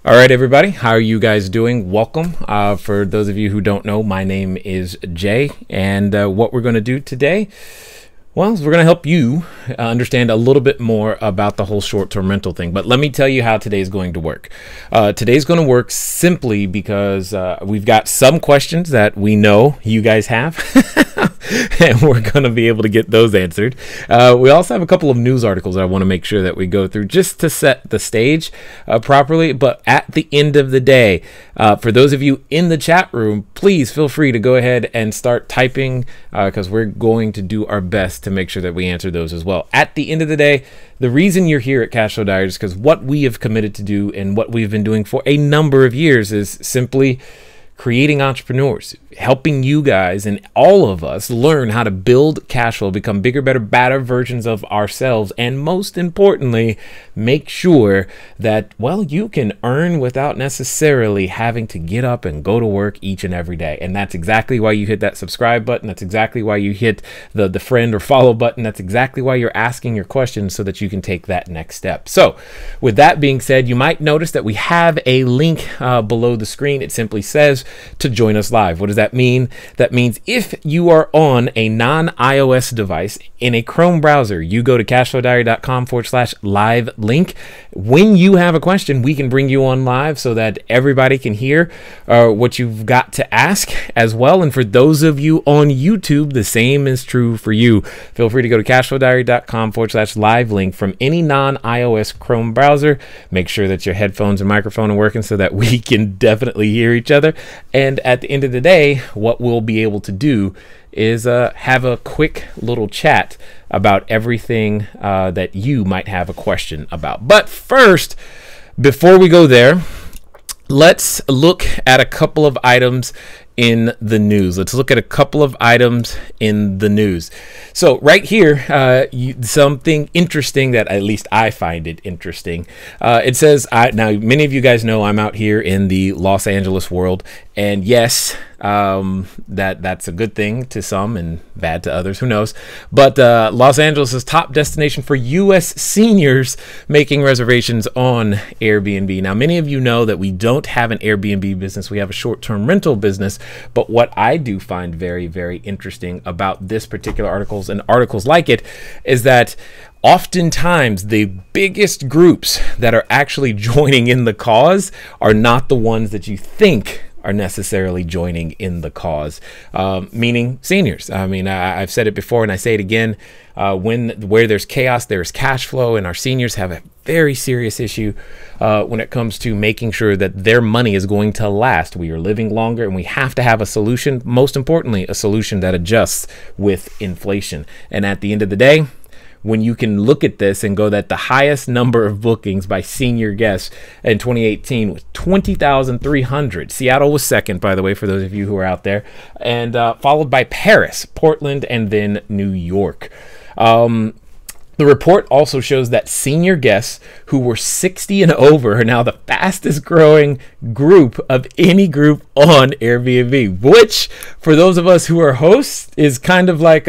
All right, everybody. How are you guys doing? Welcome. For those of you who don't know, my name is Jay, and what we're going to do today, well, we're going to help you understand a little bit more about the whole short-term rental thing. But let me tell you how today's going to work. Today's going to work simply because we've got some questions that we know you guys have, and we're going to be able to get those answered. We also have a couple of news articles I want to make sure that we go through just to set the stage properly. But at the end of the day, for those of you in the chat room, please feel free to go ahead and start typing because we're going to do our best to make sure that we answer those as well. At the end of the day, the reason you're here at Cashflow Diaries is because what we have committed to do and what we've been doing for a number of years is simply creating entrepreneurs, helping you guys and all of us learn how to build cash flow, become bigger, better, badder versions of ourselves, and most importantly, make sure that, well, you can earn without necessarily having to get up and go to work each and every day. And that's exactly why you hit that subscribe button. That's exactly why you hit the friend or follow button. That's exactly why you're asking your questions so that you can take that next step. So with that being said, you might notice that we have a link below the screen. It simply says to join us live. What does that mean? That means if you are on a non-iOS device in a Chrome browser, you go to cashflowdiary.com/live link. When you have a question, we can bring you on live so that everybody can hear what you've got to ask as well. And for those of you on YouTube, the same is true for you. Feel free to go to cashflowdiary.com/live link from any non-iOS Chrome browser. Make sure that your headphones and microphone are working so that we can definitely hear each other. And at the end of the day, what we'll be able to do is have a quick little chat about everything that you might have a question about. But first, before we go there, let's look at a couple of items in the news. Let's look at a couple of items in the news. So right here, something interesting that at least I find it interesting. It says, now many of you guys know I'm out here in the Los Angeles world, and yes, that's a good thing to some and bad to others, who knows. But Los Angeles is top destination for U.S. seniors making reservations on Airbnb. Now, many of you know that we don't have an Airbnb business. We have a short-term rental business. But what I do find very, very interesting about this particular articles and articles like it is that oftentimes the biggest groups that are actually joining in the cause are not the ones that you think are necessarily joining in the cause, meaning seniors. I mean, I've said it before and I say it again, where there's chaos, there's cash flow, and our seniors have a very serious issue when it comes to making sure that their money is going to last. We are living longer and we have to have a solution, most importantly, a solution that adjusts with inflation. And at the end of the day, when you can look at this and go that the highest number of bookings by senior guests in 2018 was 20,300. Seattle was second, by the way, for those of you who are out there, and followed by Paris, Portland, and then New York. The report also shows that senior guests who were 60 and over are now the fastest growing group of any group on Airbnb, which for those of us who are hosts is kind of like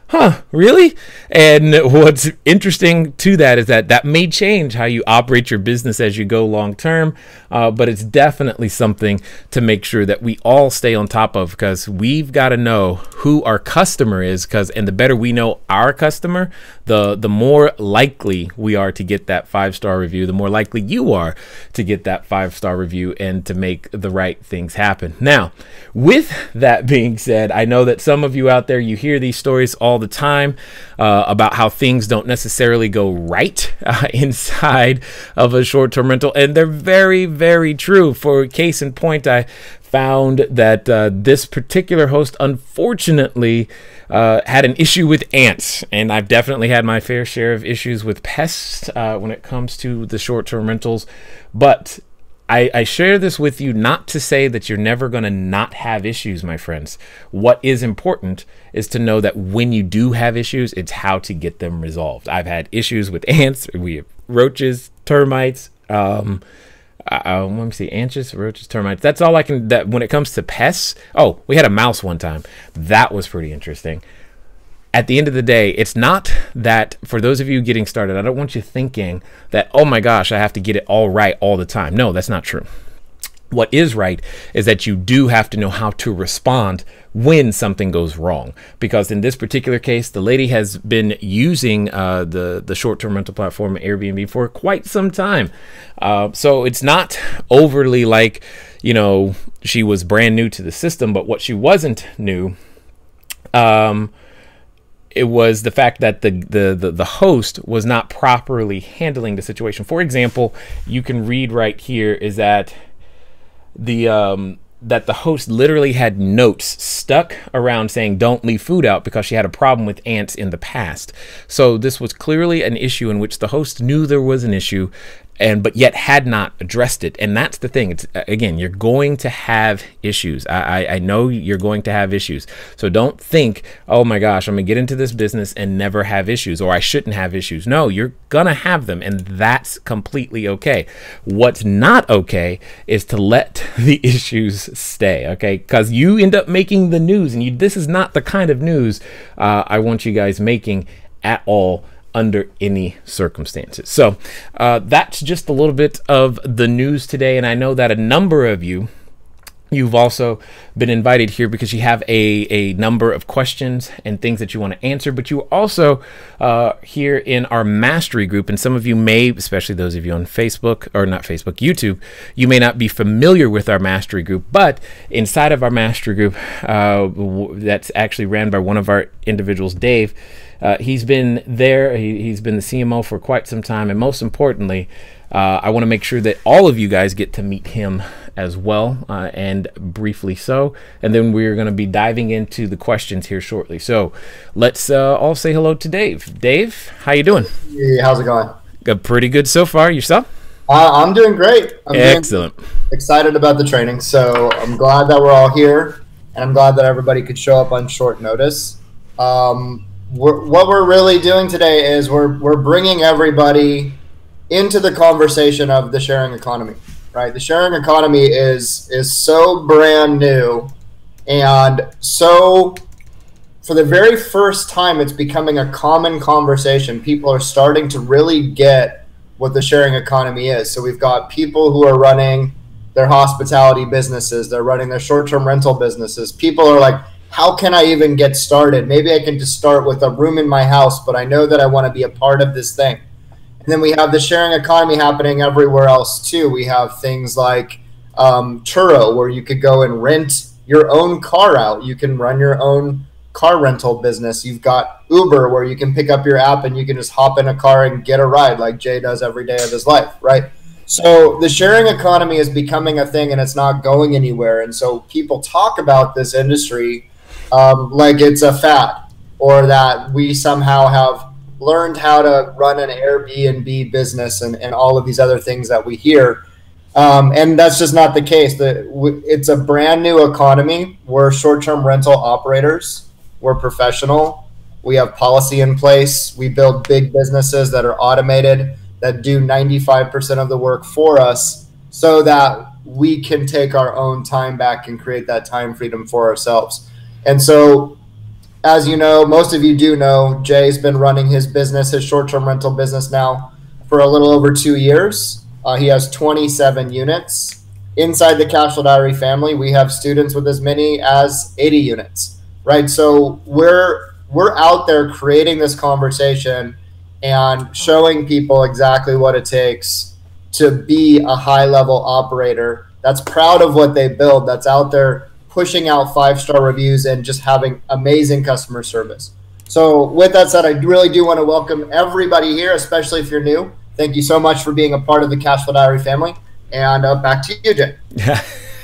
huh, really? And what's interesting to that is that that may change how you operate your business as you go long term, but it's definitely something to make sure that we all stay on top of, because we've got to know who our customer is, and the better we know our customer, the more likely we are to get that 5-star review, the more likely you are to get that 5-star review and to make the right things happen. Now, with that being said, I know that some of you out there, you hear these stories all the time about how things don't necessarily go right inside of a short-term rental, and they're very, very true. For case in point, I found that this particular host unfortunately had an issue with ants, and I've definitely had my fair share of issues with pests when it comes to the short-term rentals. But I share this with you not to say that you're never going to not have issues, my friends. What is important is to know that when you do have issues, it's how to get them resolved. I've had issues with ants. We have roaches, termites. Let me see, ants, roaches, termites. That's all I can. That when it comes to pests. Oh, we had a mouse one time. That was pretty interesting. at the end of the day, it's not that, for those of you getting started, I don't want you thinking that, oh my gosh, I have to get it all right all the time. No, that's not true. What is right is that you do have to know how to respond when something goes wrong, because in this particular case, the lady has been using the short-term rental platform Airbnb for quite some time. So it's not overly like, you know, she was brand new to the system, but what she wasn't new, it was the fact that the host was not properly handling the situation. For example, you can read right here is that that the host literally had notes stuck around saying don't leave food out because she had a problem with ants in the past. So this was clearly an issue in which the host knew there was an issue, but yet had not addressed it. And that's the thing. It's, again, you're going to have issues. I know you're going to have issues. So don't think, oh my gosh, I'm gonna get into this business and never have issues, or I shouldn't have issues. No, you're gonna have them, and that's completely okay. What's not okay is to let the issues stay, okay? Because you end up making the news, and this is not the kind of news I want you guys making at all, under any circumstances. So that's just a little bit of the news today. And I know that a number of you've also been invited here because you have a number of questions and things that you want to answer, but you are also here in our mastery group. And some of you may, especially those of you on Facebook, or not Facebook, YouTube, you may not be familiar with our mastery group, but inside of our mastery group, that's actually ran by one of our individuals, Dave. He's been there. He's been the CMO for quite some time. And most importantly, I want to make sure that all of you guys get to meet him as well, and briefly so. And then we're going to be diving into the questions here shortly. So let's all say hello to Dave. Dave, how you doing? Hey, how's it going? Pretty good so far. Yourself? I'm doing great. Excellent. Excited about the training. So I'm glad that we're all here, and I'm glad that everybody could show up on short notice. What we're really doing today is we're bringing everybody into the conversation of the sharing economy, right? The sharing economy is so brand new, and so for the very first time, it's becoming a common conversation. People are starting to really get what the sharing economy is. So we've got people who are running their hospitality businesses, they're running their short-term rental businesses. People are like, how can I even get started? Maybe I can just start with a room in my house, but I know that I want to be a part of this thing. And then we have the sharing economy happening everywhere else too. We have things like Turo, where you could go and rent your own car out. You can run your own car rental business. You've got Uber, where you can pick up your app and you can just hop in a car and get a ride like Jay does every day of his life, right? So the sharing economy is becoming a thing, and it's not going anywhere. And so people talk about this industry like it's a fad, or that we somehow have learned how to run an Airbnb business and all of these other things that we hear. And that's just not the case. It's a brand new economy. We're short-term rental operators. We're professional. We have policy in place. We build big businesses that are automated, that do 95% of the work for us, so that we can take our own time back and create that time freedom for ourselves. And so, as you know, most of you do know, Jay's been running his business, his short-term rental business now, for a little over 2 years. He has 27 units. Inside the Cashflow Diary family, we have students with as many as 80 units, right? So we're out there creating this conversation and showing people exactly what it takes to be a high-level operator that's proud of what they build, that's out there pushing out 5-star reviews and just having amazing customer service. So with that said, I really do want to welcome everybody here, especially if you're new. Thank you so much for being a part of the Cashflow Diary family. And back to you, Jay.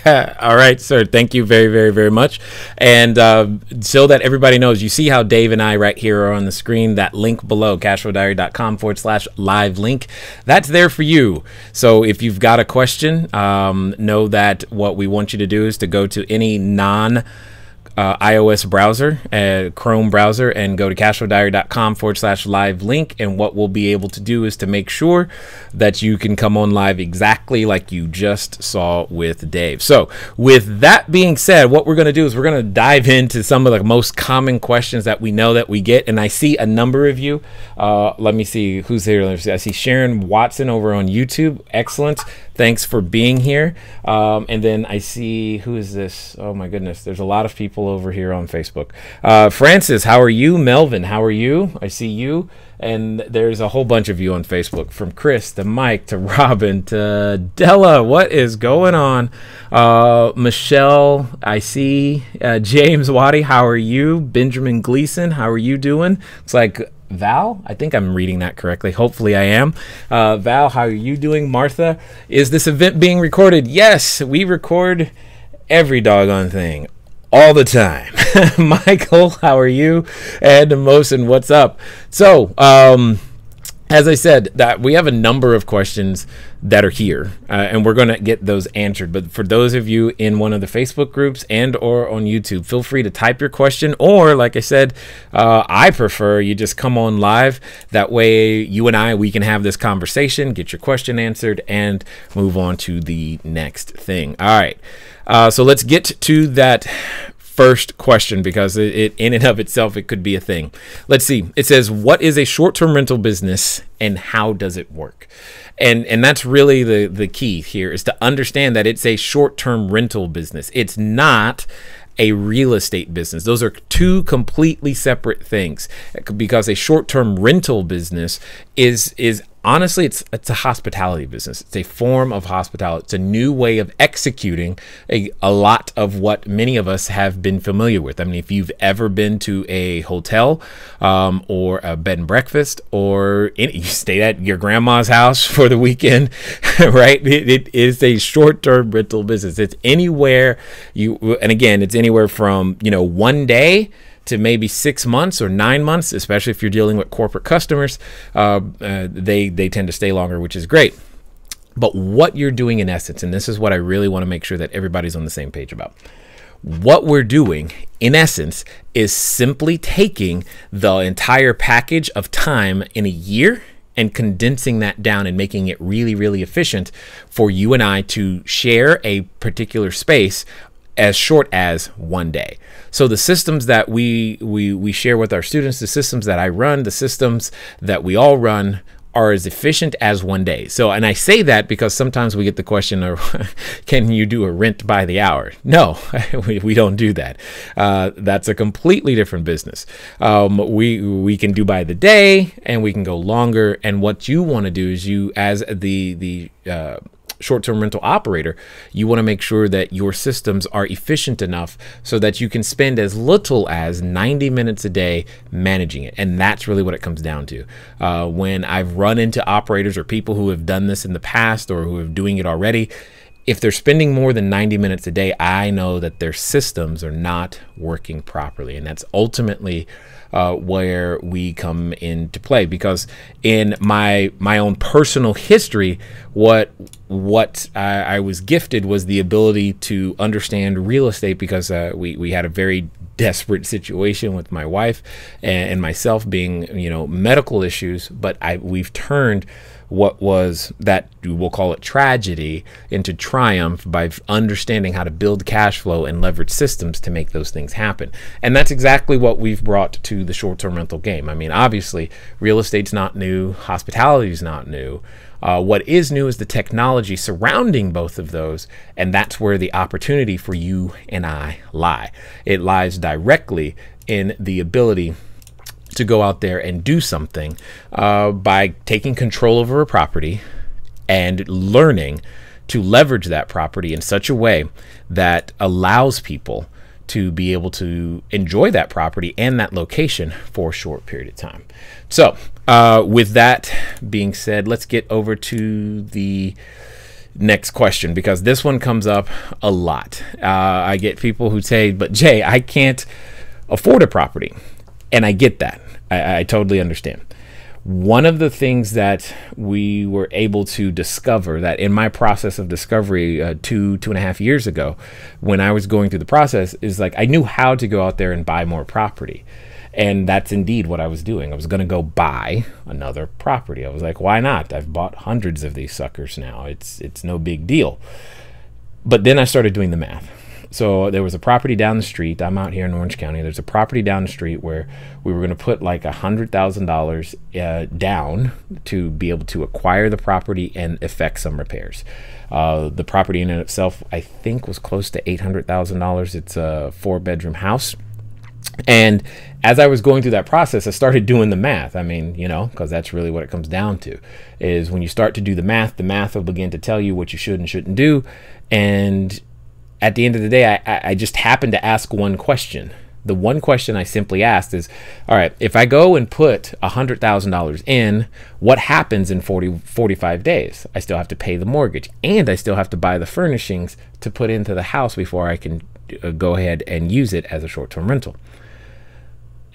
All right, sir. Thank you very, very, very much. And so that everybody knows, you see how Dave and I right here are on the screen, that link below, cashflowdiary.com/live link. That's there for you. So if you've got a question, know that what we want you to do is to go to any iOS browser, Chrome browser, and go to cashflowdiary.com/live link. And what we'll be able to do is to make sure that you can come on live exactly like you just saw with Dave. So with that being said, what we're going to do is we're going to dive into some of the most common questions that we know that we get. And I see a number of you. Let me see who's here. Let me see. I see Sharon Watson over on YouTube. Excellent. Thanks for being here. And then I see, who is this? Oh my goodness. There's a lot of people over here on Facebook. Francis, how are you? Melvin, how are you? I see you. And there's a whole bunch of you on Facebook, from Chris to Mike to Robin to Della. What is going on? Michelle, I see. James Waddy, how are you? Benjamin Gleason, how are you doing? It's like Val, I think I'm reading that correctly. Hopefully I am. Val, how are you doing? Martha, is this event being recorded? Yes, we record every doggone thing all the time. Michael, how are you? And Mosin, what's up? So, as I said, that we have a number of questions that are here, and we're going to get those answered. But for those of you in one of the Facebook groups and or on YouTube, feel free to type your question, or like I said, I prefer you just come on live. That way you and we can have this conversation, get your question answered, and move on to the next thing. All right. So let's get to that first question, because it in and of itself, it could be a thing. Let's see. It says, what is a short-term rental business and how does it work? And that's really the key here, is to understand that it's a short-term rental business. It's not a real estate business. Those are two completely separate things, because a short-term rental business is honestly, it's a hospitality business. It's a form of hospitality. It's a new way of executing a lot of what many of us have been familiar with. I mean, if you've ever been to a hotel or a bed and breakfast, or you stayed at your grandma's house for the weekend, right? It is a short-term rental business. It's anywhere and again, it's anywhere from, 1 day to maybe 6 months or 9 months, especially if you're dealing with corporate customers. They tend to stay longer, which is great. But what you're doing in essence, and this is what I really want to make sure that everybody's on the same page about. What we're doing in essence is simply taking the entire package of time in a year and condensing that down and making it really, really efficient for you and I to share a particular space as short as 1 day. So the systems that we share with our students, the systems that I run, the systems that we all run, are as efficient as 1 day. So, and I say that because sometimes we get the question of, can you do a rent by the hour? No, we don't do that. That's a completely different business. We can do by the day, and we can go longer. And what you want to do is, you, as the short-term rental operator, you want to make sure that your systems are efficient enough so that you can spend as little as 90 minutes a day managing it. And that's really what it comes down to. When I've run into operators or people who have done this in the past or who are doing it already, if they're spending more than 90 minutes a day, I know that their systems are not working properly. And that's ultimately where we come into play, because in my own personal history, what I was gifted was the ability to understand real estate, because we had a very desperate situation with my wife and myself, being medical issues, but we've turned what was that, we'll call it tragedy, into triumph by understanding how to build cash flow and leverage systems to make those things happen. And that's exactly what we've brought to the short-term rental game. I mean, obviously, real estate's not new, hospitality is not new. What is new is the technology surrounding both of those, and that's where the opportunity for you and I lie. It lies directly in the ability to go out there and do something by taking control over a property and learning to leverage that property in such a way that allows people to be able to enjoy that property and that location for a short period of time. So with that being said, let's get over to the next question, because this one comes up a lot. I get people who say, but Jay, I can't afford a property. And I get that. I totally understand. One of the things that we were able to discover, that in my process of discovery 2.5 years ago, when I was going through the process, is like I knew how to go out there and buy more property. And that's indeed what I was doing. I was going to go buy another property. I was like, why not? I've bought hundreds of these suckers now. It's no big deal. But then I started doing the math. So there was a property down the street. I'm out here in Orange County. There's a property down the street where we were going to put like $100,000 down to be able to acquire the property and effect some repairs. The property in itself, I think, was close to $800,000. It's a 4-bedroom house. And as I was going through that process, I started doing the math. I mean, you know, because that's really what it comes down to, is when you start to do the math will begin to tell you what you should and shouldn't do. And at the end of the day, I just happened to ask one question. The one question I simply asked is, all right, if I go and put $100,000 in, what happens in 45 days? I still have to pay the mortgage, and I still have to buy the furnishings to put into the house before I can go ahead and use it as a short-term rental.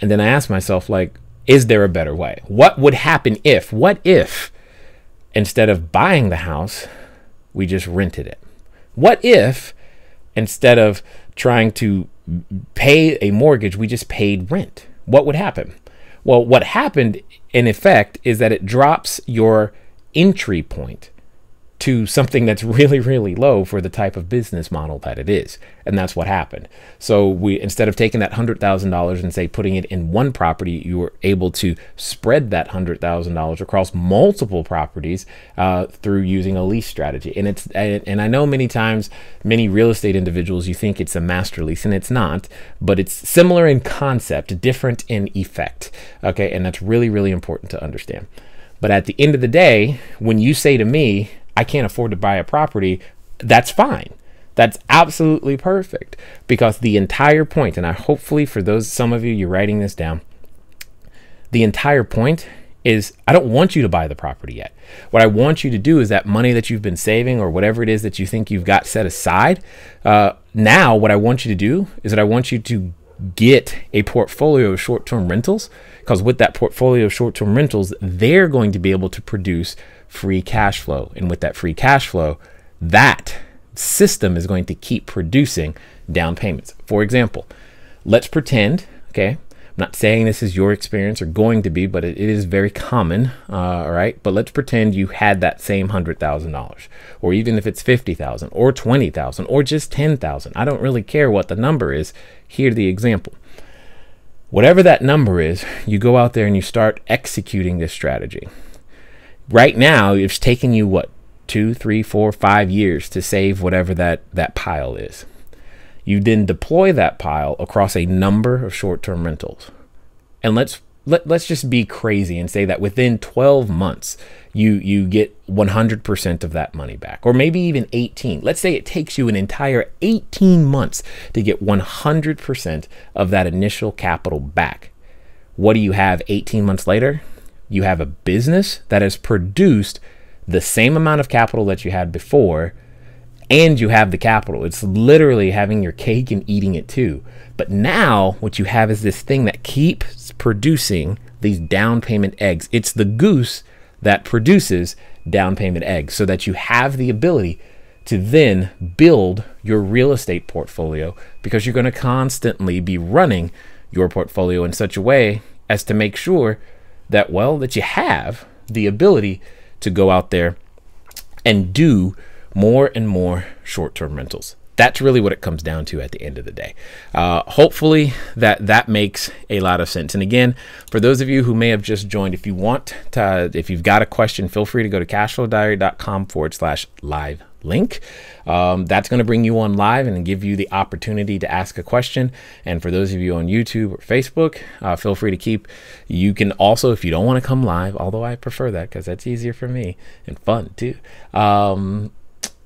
And then I asked myself, like, is there a better way? What would happen what if instead of buying the house, we just rented it? What if instead of trying to pay a mortgage, we just paid rent? What would happen? Well, what happened in effect is that it drops your entry point to something that's really, really low for the type of business model that it is. And that's what happened. So we, instead of taking that $100,000 and say putting it in one property, you were able to spread that $100,000 across multiple properties through using a lease strategy. And I know many times, many real estate individuals, you think it's a master lease, and it's not, but it's similar in concept, different in effect. Okay. And that's really, really important to understand. But at the end of the day, when you say to me, I can't afford to buy a property, that's fine. That's absolutely perfect, because the entire point, and I hopefully for some of you, you're writing this down, the entire point is I don't want you to buy the property yet. What I want you to do is that money that you've been saving, or whatever it is that you think you've got set aside, now what I want you to do is that I want you to get a portfolio of short-term rentals, because with that portfolio of short-term rentals, they're going to be able to produce free cash flow. And with that free cash flow, that system is going to keep producing down payments. For example, let's pretend, okay, I'm not saying this is your experience or going to be, but it is very common, all right? But let's pretend you had that same $100,000, or even if it's $50,000 or $20,000 or just $10,000. I don't really care what the number is. Here's the example. Whatever that number is, you go out there and you start executing this strategy. Right now, it's taken you, what, 2, 3, 4, 5 years to save whatever that pile is. You then deploy that pile across a number of short-term rentals. And let's just be crazy and say that within 12 months, you get 100% of that money back, or maybe even 18. Let's say it takes you an entire 18 months to get 100% of that initial capital back. What do you have 18 months later? You have a business that has produced the same amount of capital that you had before, and you have the capital. It's literally having your cake and eating it too. But now what you have is this thing that keeps producing these down payment eggs. It's the goose that produces down payment eggs, so that you have the ability to then build your real estate portfolio, because you're going to constantly be running your portfolio in such a way as to make sure that, well, that you have the ability to go out there and do more and more short-term rentals. That's really what it comes down to at the end of the day. Hopefully that makes a lot of sense. And again, for those of you who may have just joined, if you've got a question, feel free to go to cashflowdiary.com/live link. That's going to bring you on live and give you the opportunity to ask a question. And for those of you on YouTube or Facebook, feel free to you can also, if you don't want to come live, although I prefer that because that's easier for me and fun too,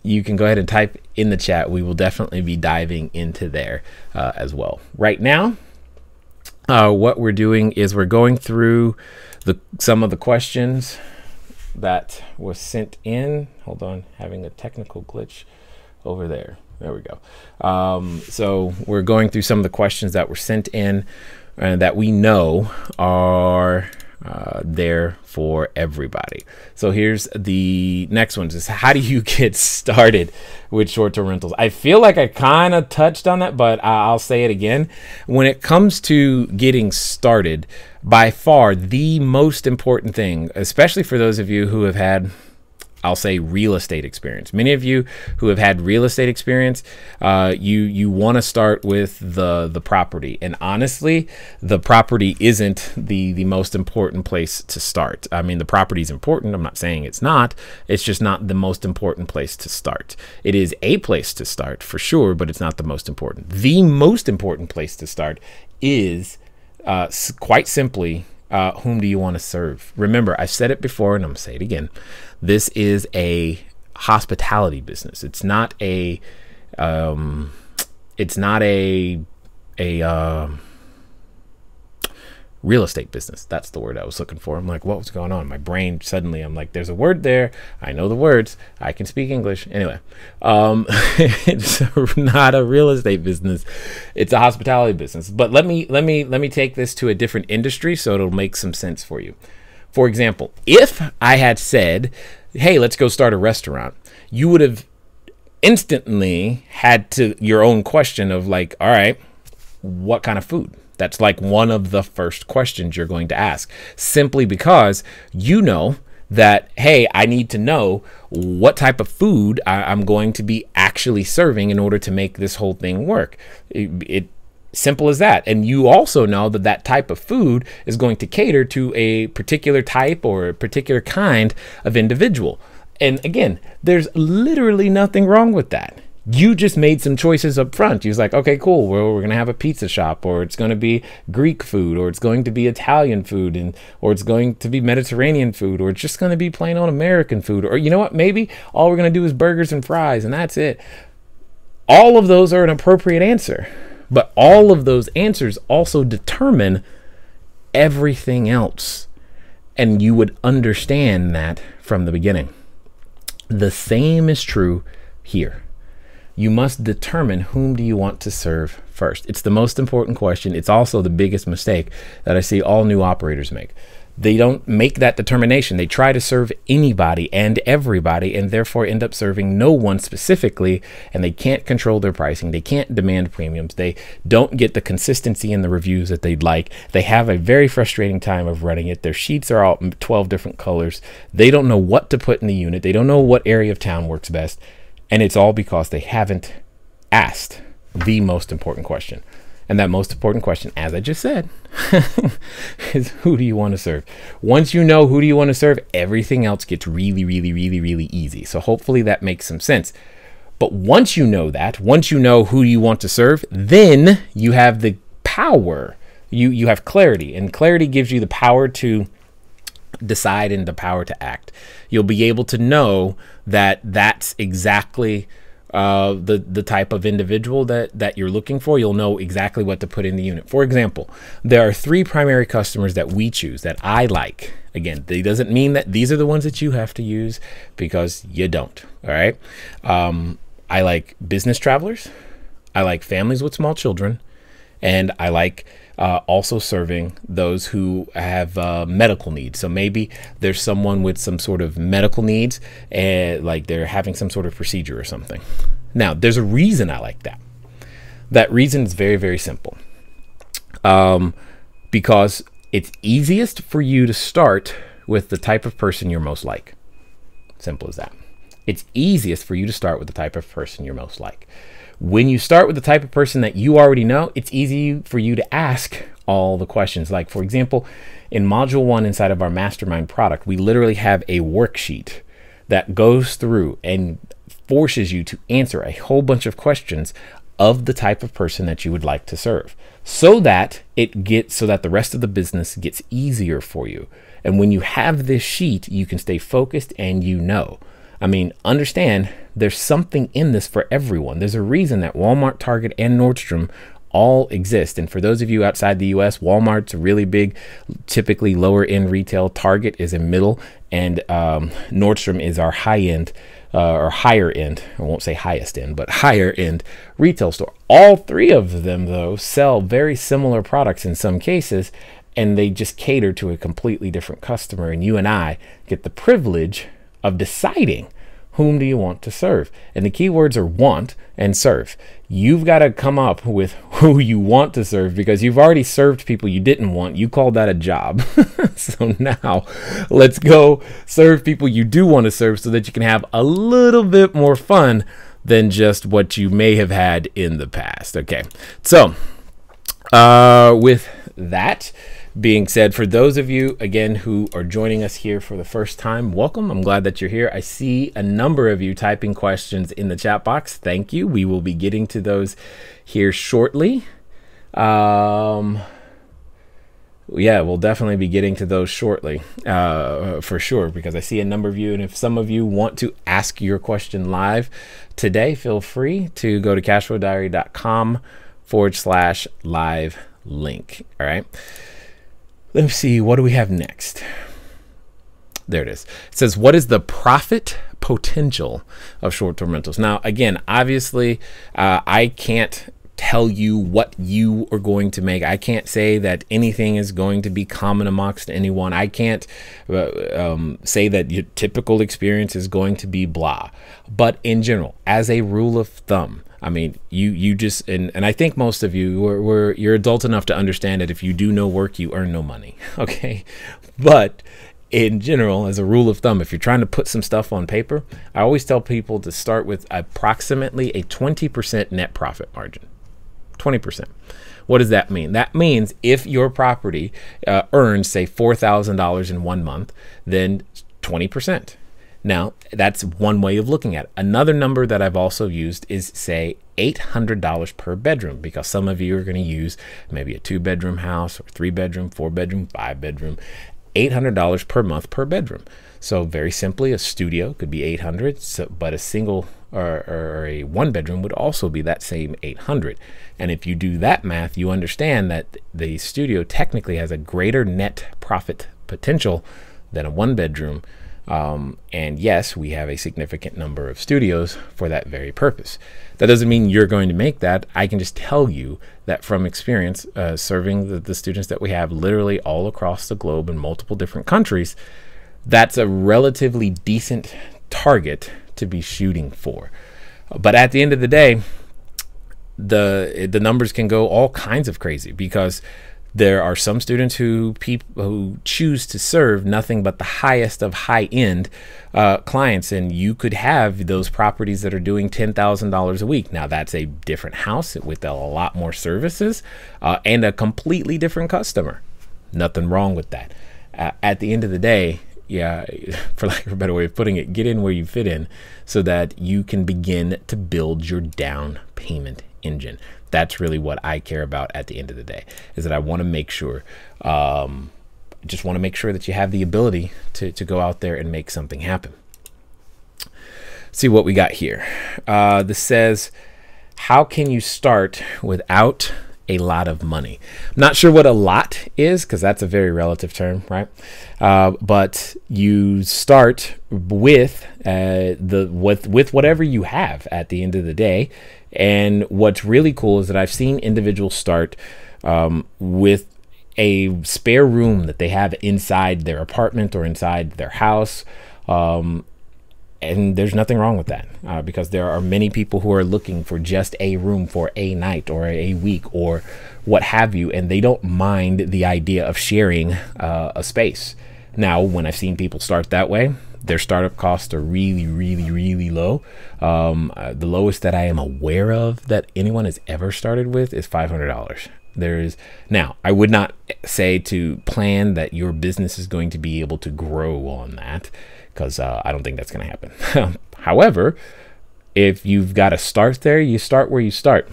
you can go ahead and type in the chat. We will definitely be diving into there as well. Right now, what we're doing is we're going through some of the questions that was sent in. Hold on, having a technical glitch over there. There we go. So we're going through some of the questions that were sent in and that we know are there for everybody. So here's the next one: is how do you get started with short-term rentals? I feel like I kind of touched on that, but I'll say it again. When it comes to getting started, by far the most important thing, especially for those of you who have had, I'll say, real estate experience. Many of you who have had real estate experience, you want to start with the property. And honestly, the property isn't the most important place to start. I mean, the property is important. I'm not saying it's not. It's just not the most important place to start. It is a place to start for sure, but it's not the most important. The most important place to start is quite simply, whom do you want to serve? Remember, I've said it before and I'm going to say it again. This is a hospitality business. It's not a real estate business. That's the word I was looking for. I'm like, what was going on? My brain suddenly, I'm like, there's a word there. I know the words. I can speak English. Anyway, it's not a real estate business. It's a hospitality business. But let me take this to a different industry so it'll make some sense for you. For example, if I had said, hey, let's go start a restaurant, you would have instantly had to your own question of like, all right, what kind of food? That's like one of the first questions you're going to ask, simply because you know that, hey, I need to know what type of food I'm going to be actually serving in order to make this whole thing work. It simple as that. And you also know that that type of food is going to cater to a particular type or a particular kind of individual. And again, there's literally nothing wrong with that. You just made some choices up front. You was like, okay, cool. Well, we're going to have a pizza shop, or it's going to be Greek food, or it's going to be Italian food, or it's going to be Mediterranean food, or it's just going to be plain old American food. Or you know what? Maybe all we're going to do is burgers and fries, and that's it. All of those are an appropriate answer. But all of those answers also determine everything else. And you would understand that from the beginning. The same is true here. You must determine whom do you want to serve first. It's the most important question. It's also the biggest mistake that I see all new operators make. They don't make that determination. They try to serve anybody and everybody, and therefore end up serving no one specifically, and they can't control their pricing. They can't demand premiums. They don't get the consistency in the reviews that they'd like. They have a very frustrating time of running it. Their sheets are all 12 different colors. They don't know what to put in the unit. They don't know what area of town works best, and it's all because they haven't asked the most important question. And that most important question, as I just said, is who do you want to serve? Once you know who do you want to serve, everything else gets really, really, really, really easy. So hopefully that makes some sense. But once you know that, once you know who you want to serve, then you have the power. You have clarity, and clarity gives you the power to decide and the power to act. You'll be able to know that that's exactly the type of individual that you're looking for. You'll know exactly what to put in the unit. For example, there are 3 primary customers that we choose that I like. Again, it doesn't mean that these are the ones that you have to use, because you don't. All right. I like business travelers. I like families with small children, and I like also serving those who have medical needs. So maybe there's someone with some sort of medical needs, and like they're having some sort of procedure or something. Now, there's a reason I like that. That reason is very, very simple. Because it's easiest for you to start with the type of person you're most like. Simple as that. It's easiest for you to start with the type of person you're most like. When you start with the type of person that you already know, it's easy for you to ask all the questions. Like, for example, in module 1 inside of our mastermind product, we literally have a worksheet that goes through and forces you to answer a whole bunch of questions of the type of person that you would like to serve, so that the rest of the business gets easier for you. And when you have this sheet, you can stay focused, and I mean, understand there's something in this for everyone. There's a reason that Walmart, Target, and Nordstrom all exist. And for those of you outside the US, Walmart's a really big, typically lower end retail. Target is a middle, and Nordstrom is our high end or higher end. I won't say highest end, but higher end retail store. All 3 of them, though, sell very similar products in some cases. and they just cater to a completely different customer. And you and I get the privilege of deciding whom do you want to serve. And the key words are want and serve. You've got to come up with who you want to serve, because you've already served people you didn't want. You called that a job. So now let's go serve people you do want to serve, so that you can have a little bit more fun than just what you may have had in the past. Okay, so with that being said, for those of you, again, who are joining us here for the first time, welcome. I'm glad that you're here. I see a number of you typing questions in the chat box. Thank you. We will be getting to those here shortly. Yeah, we'll definitely be getting to those shortly, for sure, because I see a number of you. And if some of you want to ask your question live today, feel free to go to cashflowdiary.com/live link. All right. Let me see, what do we have next? There it is. It says, what is the profit potential of short-term rentals? Now, again, obviously, I can't tell you what you are going to make. I can't say that anything is going to be common amongst anyone. I can't say that your typical experience is going to be blah. But in general, as a rule of thumb, I mean, you just, and I think most of you, you're adult enough to understand that if you do no work, you earn no money. Okay. But in general, as a rule of thumb, if you're trying to put some stuff on paper, I always tell people to start with approximately a 20% net profit margin. 20%. What does that mean? That means if your property earns, say, $4,000 in 1 month, then 20%. Now, that's one way of looking at it. Another number that I've also used is, say, $800 per bedroom, because some of you are going to use maybe a 2-bedroom house or 3-bedroom, 4-bedroom, 5-bedroom, $800 per month per bedroom. So very simply, a studio could be $800, but a single or a 1-bedroom would also be that same $800. And if you do that math, you understand that the studio technically has a greater net profit potential than a 1-bedroom. And yes, we have a significant number of studios for that very purpose. That doesn't mean you're going to make that. I can just tell you that from experience, serving the students that we have literally all across the globe in multiple different countries, that's a relatively decent target to be shooting for. But at the end of the day, the numbers can go all kinds of crazy, because there are some students who choose to serve nothing but the highest of high-end clients, and you could have those properties that are doing $10,000 a week. Now, that's a different house with a lot more services and a completely different customer. Nothing wrong with that. At the end of the day, yeah, for lack of a better way of putting it, get in where you fit in, so that you can begin to build your down payment engine. That's really what I care about at the end of the day, is that I want to make sure, just want to make sure that you have the ability to go out there and make something happen. See what we got here. This says, how can you start without a lot of money? I'm not sure what a lot is, because that's a very relative term, right? But you start with with whatever you have at the end of the day. And what's really cool is that I've seen individuals start with a spare room that they have inside their apartment or inside their house. And there's nothing wrong with that, because there are many people who are looking for just a room for a night or a week or what have you, and they don't mind the idea of sharing a space. Now, when I've seen people start that way, their startup costs are really, really, really low. The lowest that I am aware of that anyone has ever started with is $500. Now, I would not say to plan that your business is going to be able to grow on that, because I don't think that's going to happen. However, if you've got to start there, you start where you start.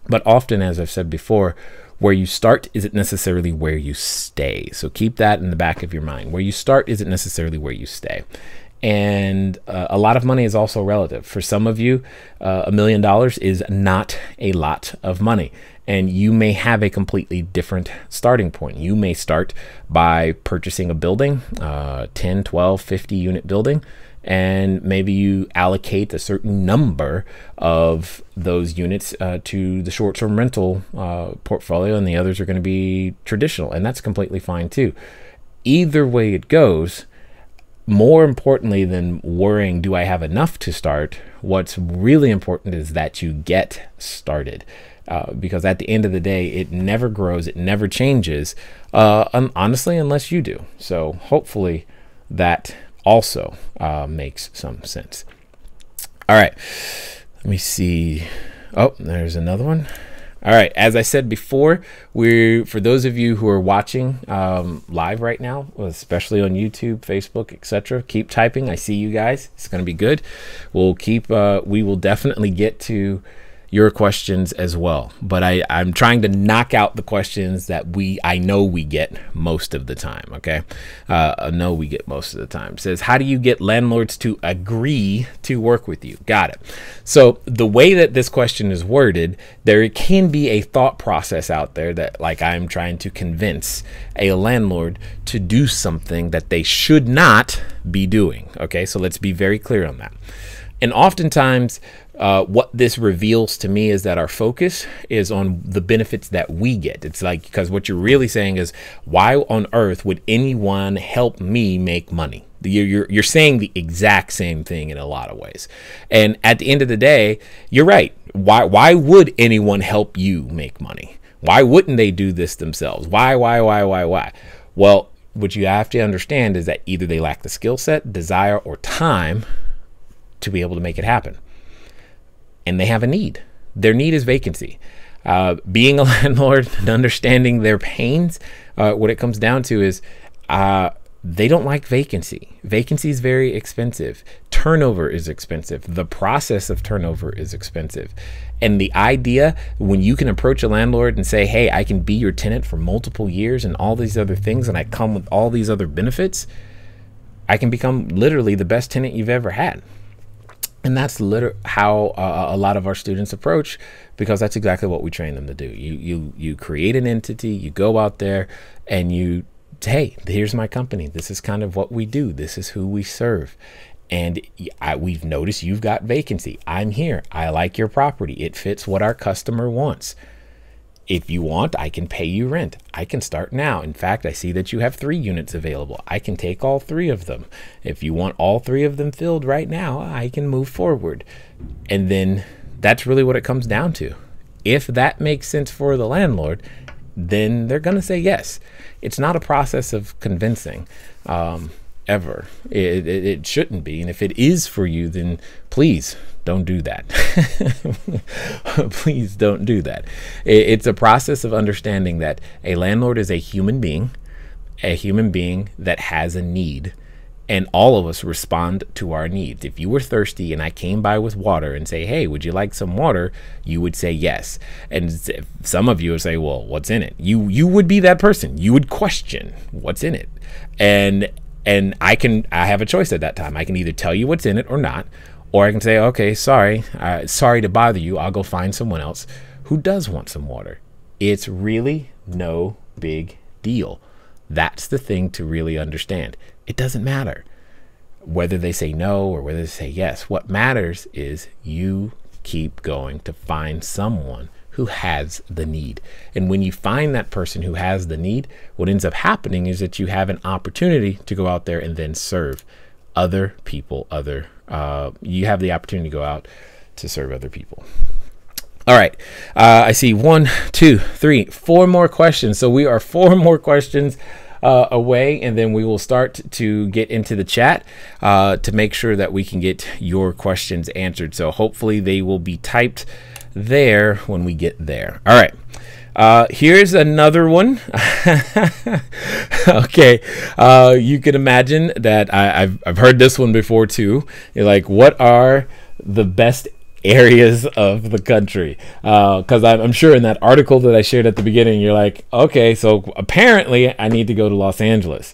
But often, as I've said before, where you start isn't necessarily where you stay. So keep that in the back of your mind. Where you start isn't necessarily where you stay. And a lot of money is also relative. For some of you, $1 million is not a lot of money. And you may have a completely different starting point. You may start by purchasing a building, 10, 12, 50 unit building, and maybe you allocate a certain number of those units to the short-term rental portfolio, and the others are going to be traditional, and that's completely fine too. Either way it goes, more importantly than worrying, do I have enough to start? What's really important is that you get started. Because at the end of the day, it never grows, it never changes, honestly, unless you do. So hopefully that also makes some sense. All right, let me see. Oh, there's another one. All right, as I said before, for those of you who are watching live right now, especially on YouTube, Facebook, etc., keep typing. I see you guys. It's going to be good. We will definitely get to your questions as well, but I'm trying to knock out the questions that I know we get most of the time. Okay, know we get most of the time. It says, how do you get landlords to agree to work with you? Got it. So the way that this question is worded, there can be a thought process out there that, like, I'm trying to convince a landlord to do something that they should not be doing. Okay, so let's be very clear on that. And oftentimes, what this reveals to me is that our focus is on the benefits that we get. It's like, because what you're really saying is, why on earth would anyone help me make money? You're saying the exact same thing in a lot of ways. And at the end of the day, you're right. Why would anyone help you make money? Why wouldn't they do this themselves? Why? Well, what you have to understand is that either they lack the skill set, desire, or time to be able to make it happen. And they have a need. Their need is vacancy. Being a landlord and understanding their pains, what it comes down to is they don't like vacancy. Vacancy is very expensive. Turnover is expensive. The process of turnover is expensive. And the idea, when you can approach a landlord and say, hey, I can be your tenant for multiple years and all these other things, and I come with all these other benefits, I can become literally the best tenant you've ever had. And that's literally how a lot of our students approach, because that's exactly what we train them to do. You create an entity, you go out there and you, hey, here's my company. This is kind of what we do. This is who we serve. And we've noticed you've got vacancy. I'm here. I like your property. It fits what our customer wants. If you want, I can pay you rent. I can start now. In fact, I see that you have 3 units available. I can take all 3 of them. If you want all 3 of them filled right now, I can move forward. And then that's really what it comes down to. If that makes sense for the landlord, then they're going to say yes. It's not a process of convincing ever. It shouldn't be. And if it is for you, then please don't do that. Please don't do that. It's a process of understanding that a landlord is a human being that has a need, and all of us respond to our needs. If you were thirsty and I came by with water and say, hey, would you like some water? You would say yes. And some of you would say, well, what's in it? You would be that person. You would question what's in it. And I have a choice at that time. I can either tell you what's in it or not, or I can say, okay, sorry to bother you. I'll go find someone else who does want some water. It's really no big deal. That's the thing to really understand. It doesn't matter whether they say no or whether they say yes. What matters is you keep going to find someone who has the need. And when you find that person who has the need, what ends up happening is that you have an opportunity to go out there and then serve other people. You have the opportunity to go out to serve other people. All right. I see 1, 2, 3, 4 more questions. So we are 4 more questions away, and then we will start to get into the chat to make sure that we can get your questions answered. So hopefully they will be typed there when we get there. All right. Here's another one. Okay. You can imagine that I've heard this one before too. You're like, what are the best areas of the country? Because I'm sure in that article that I shared at the beginning, you're like, okay, so apparently I need to go to Los Angeles.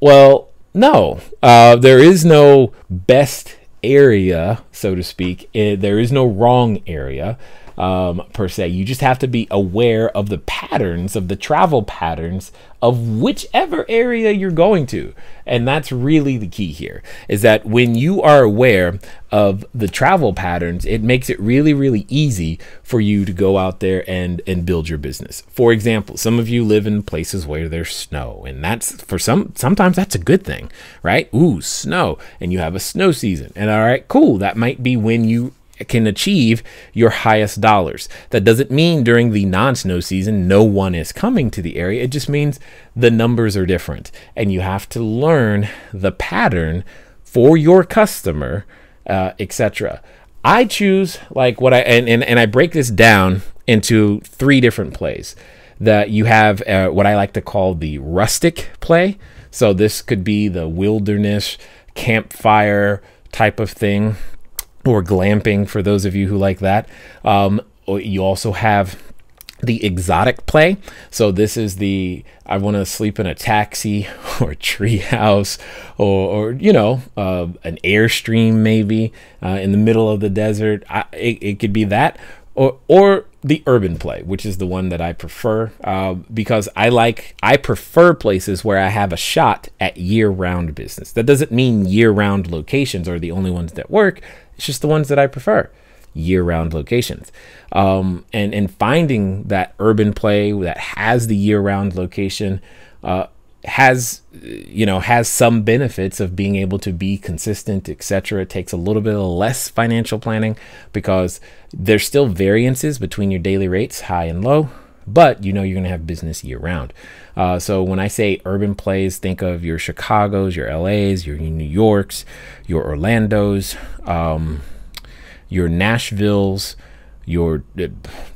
Well, no, there is no best area, so to speak. There is no wrong area per se. You just have to be aware of the patterns, of the travel patterns of whichever area you're going to. And that's really the key here, is that when you are aware of the travel patterns, it makes it really, really easy for you to go out there and build your business. For example, some of you live in places where there's snow, and that's for sometimes that's a good thing, right? Ooh, snow, and you have a snow season, and all right, cool. That might be when you can achieve your highest dollars. That doesn't mean during the non-snow season no one is coming to the area. It just means the numbers are different, and you have to learn the pattern for your customer, etc. I choose like what I break this down into 3 different plays. That you have what I like to call the rustic play. So this could be the wilderness campfire type of thing, or glamping for those of you who like that. You also have the exotic play. So this is the, I want to sleep in a taxi or a tree house or you know, an Airstream maybe in the middle of the desert. It could be that, or the urban play, which is the one that I prefer because I prefer places where I have a shot at year-round business. That doesn't mean year-round locations are the only ones that work. It's just the ones that I prefer, year-round locations. And finding that urban play that has the year-round location has some benefits of being able to be consistent, etc. It takes a little bit less financial planning because there's still variances between your daily rates, high and low, but you know you're going to have business year-round. So when I say urban plays, think of your Chicagos, your LAs, your New Yorks, your Orlandos, your Nashvilles, your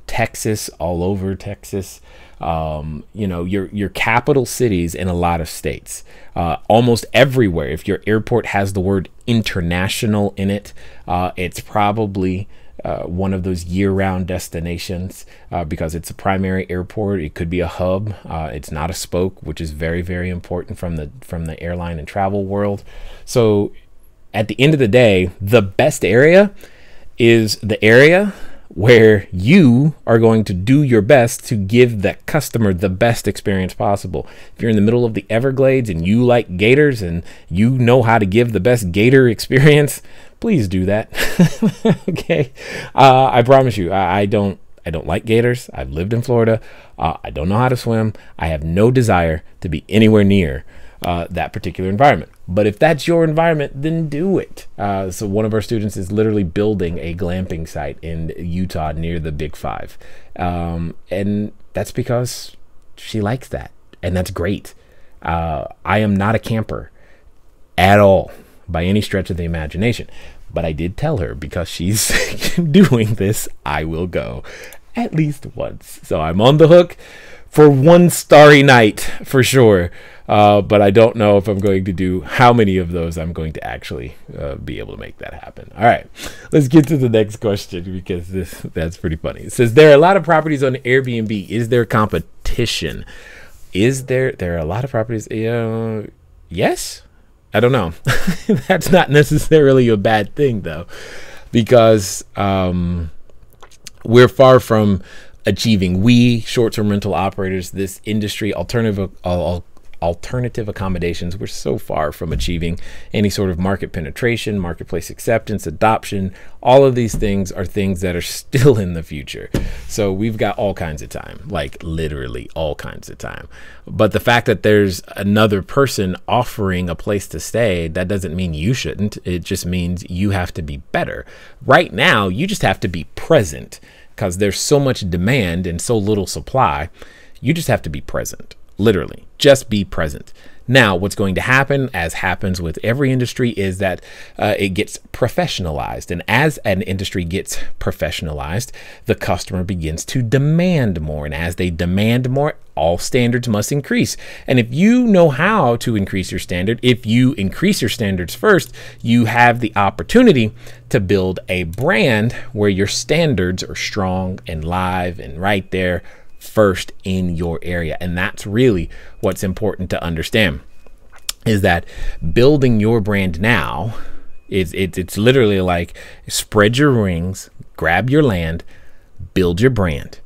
Texas, all over Texas, your capital cities in a lot of states, almost everywhere. If your airport has the word international in it, it's probably one of those year-round destinations because it's a primary airport. It could be a hub. It's not a spoke, which is very, very important from the airline and travel world. So at the end of the day, the best area is the area where you are going to do your best to give that customer the best experience possible. If you're in the middle of the Everglades and you like gators and you know how to give the best gator experience, please do that. Okay. I promise you, I don't like gators. I've lived in Florida. I don't know how to swim. I have no desire to be anywhere near that particular environment. But if that's your environment, then do it. So one of our students is literally building a glamping site in Utah near the Big Five. And that's because she likes that. And that's great. I am not a camper at all by any stretch of the imagination. But I did tell her because she's doing this, I will go at least once. So I'm on the hook for one starry night for sure. But I don't know if I'm going to do how many of those I'm going to actually be able to make that happen. All right, let's get to the next question because that's pretty funny. It says, there are a lot of properties on Airbnb. Is there competition? There are a lot of properties. Yes. I don't know. That's not necessarily a bad thing though, because we're far from achieving, short-term rental operators, this industry, alternative accommodations, we're so far from achieving any sort of market penetration, marketplace acceptance, adoption. All of these things are things that are still in the future. So we've got all kinds of time, like literally all kinds of time. But the fact that there's another person offering a place to stay, that doesn't mean you shouldn't. It just means you have to be better. Right now, you just have to be present because there's so much demand and so little supply. You just have to be present. Literally, just be present. Now, what's going to happen, as happens with every industry, is that it gets professionalized. And as an industry gets professionalized, the customer begins to demand more. And as they demand more, all standards must increase. And if you know how to increase your standard, if you increase your standards first, you have the opportunity to build a brand where your standards are strong and live and right there first in your area. And that's really what's important to understand, is that building your brand now is it's literally like spread your wings, grab your land, build your brand,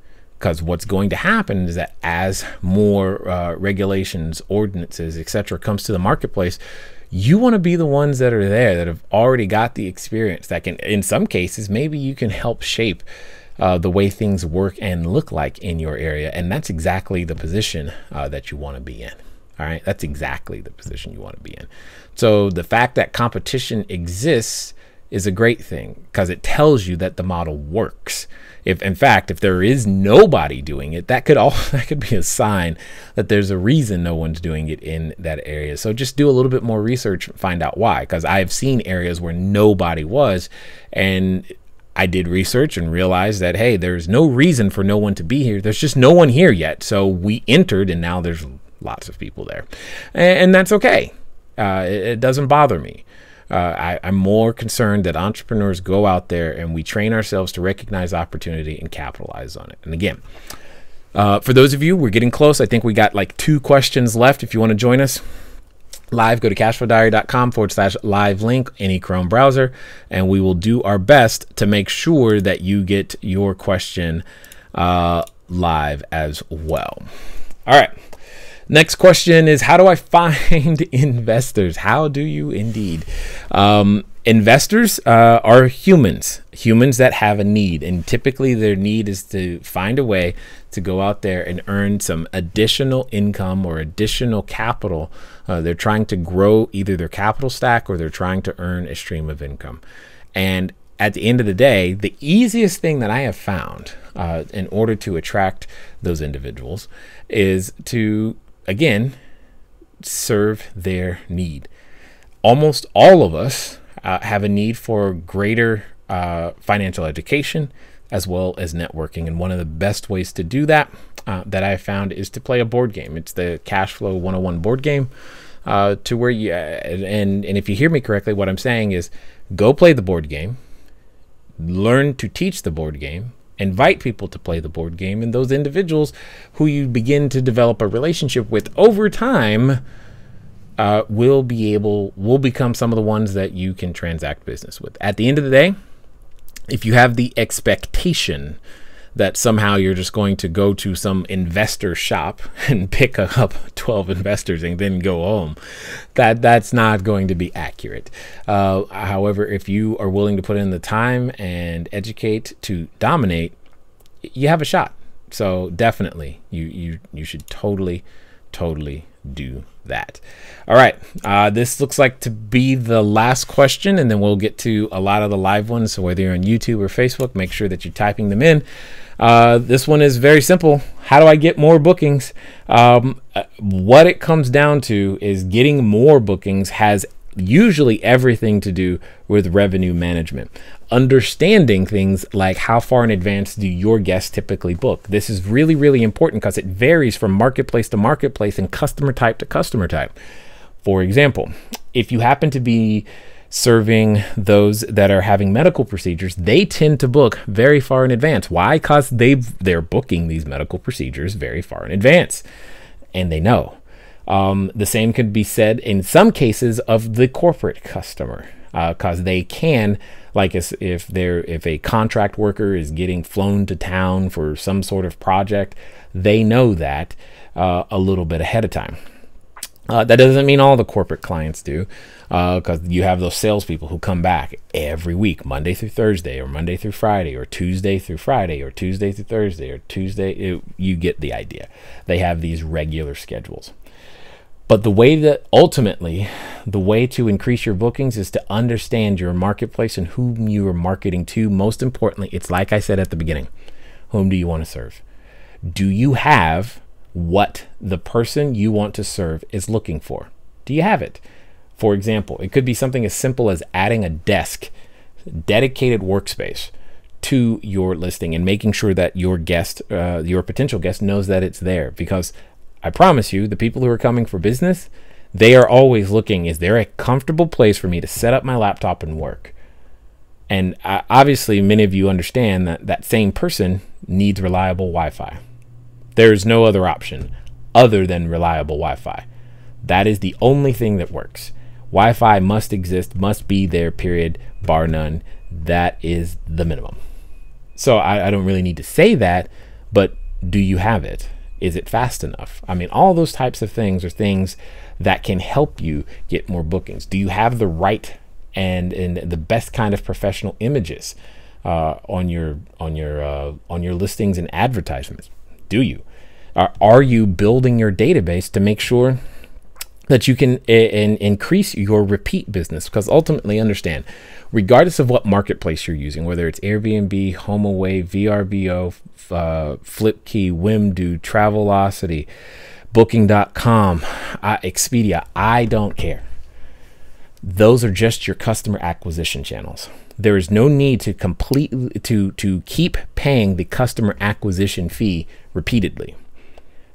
Because what's going to happen is that as more regulations, ordinances, etc. comes to the marketplace, you want to be the ones that are there, that have already got the experience, that can, in some cases, maybe you can help shape the way things work and look like in your area. And that's exactly the position that you want to be in. All right, that's exactly the position you want to be in. So the fact that competition exists is a great thing, because it tells you that the model works. If, in fact, if there is nobody doing it, that could be a sign that there's a reason no one's doing it in that area. So just do a little bit more research, find out why, because I've seen areas where nobody was, and I did research and realized that, hey, there's no reason for no one to be here. There's just no one here yet. So we entered, and now there's lots of people there, and that's okay. It doesn't bother me. I'm more concerned that entrepreneurs go out there and we train ourselves to recognize opportunity and capitalize on it. And again, for those of you, we're getting close. I think we got like 2 questions left. If you want to join us live, go to cashflowdiary.com/live link, any Chrome browser, and we will do our best to make sure that you get your question live as well. All right. Next question is, how do I find investors? How do you indeed? Investors are humans that have a need, and typically their need is to find a way to go out there and earn some additional income or additional capital. They're trying to grow either their capital stack, or they're trying to earn a stream of income. And at the end of the day, the easiest thing that I have found in order to attract those individuals is to, again, serve their need. Almost all of us have a need for greater financial education as well as networking. And one of the best ways to do that that I found is to play a board game. It's the Cashflow 101 board game, to where you, and if you hear me correctly, what I'm saying is go play the board game, learn to teach the board game, invite people to play the board game, and those individuals who you begin to develop a relationship with over time will become some of the ones that you can transact business with. At the end of the day, if you have the expectation that somehow you're just going to go to some investor shop and pick up 12 investors and then go home, that's not going to be accurate. However, if you are willing to put in the time and educate to dominate, you have a shot. So definitely you should totally do that. All right, this looks like to be the last question, and then we'll get to a lot of the live ones. So whether you're on YouTube or Facebook, make sure that you're typing them in. This one is very simple. How do I get more bookings? What it comes down to is getting more bookings has usually everything to do with revenue management. Understanding things like how far in advance do your guests typically book. This is really, really important because it varies from marketplace to marketplace and customer type to customer type. For example, if you happen to be serving those that are having medical procedures, they tend to book very far in advance. Why? Because they're booking these medical procedures very far in advance, and they know. The same could be said in some cases of the corporate customer, because they can, like if a contract worker is getting flown to town for some sort of project, they know that a little bit ahead of time. That doesn't mean all the corporate clients do, because you have those salespeople who come back every week, Monday through Thursday, or Monday through Friday, or Tuesday through Friday, or Tuesday through Thursday, or Tuesday. You get the idea. They have these regular schedules. But the way to increase your bookings is to understand your marketplace and whom you are marketing to. Most importantly, it's like I said at the beginning, whom do you want to serve? Do you have what the person you want to serve is looking for? Do you have it? For example, it could be something as simple as adding a desk, dedicated workspace to your listing, and making sure that your guest, your potential guest, knows that it's there. Because I promise you, the people who are coming for business, they are always looking, is there a comfortable place for me to set up my laptop and work? And obviously, many of you understand that that same person needs reliable Wi-Fi. There is no other option other than reliable Wi-Fi. That is the only thing that works. Wi-Fi must exist, must be there, period, bar none. That is the minimum. So I don't really need to say that, but Do you have it? Is it fast enough? I mean, all those types of things are things that can help you get more bookings. Do you have the right and the best kind of professional images on your listings and advertisements? Do you? Are you building your database to make sure that you can increase your repeat business? Because ultimately, understand, regardless of what marketplace you're using, whether it's Airbnb, HomeAway, VRBO, Flipkey, Wimdu, Travelocity, Booking.com, Expedia, I don't care. Those are just your customer acquisition channels. There is no need to keep paying the customer acquisition fee repeatedly.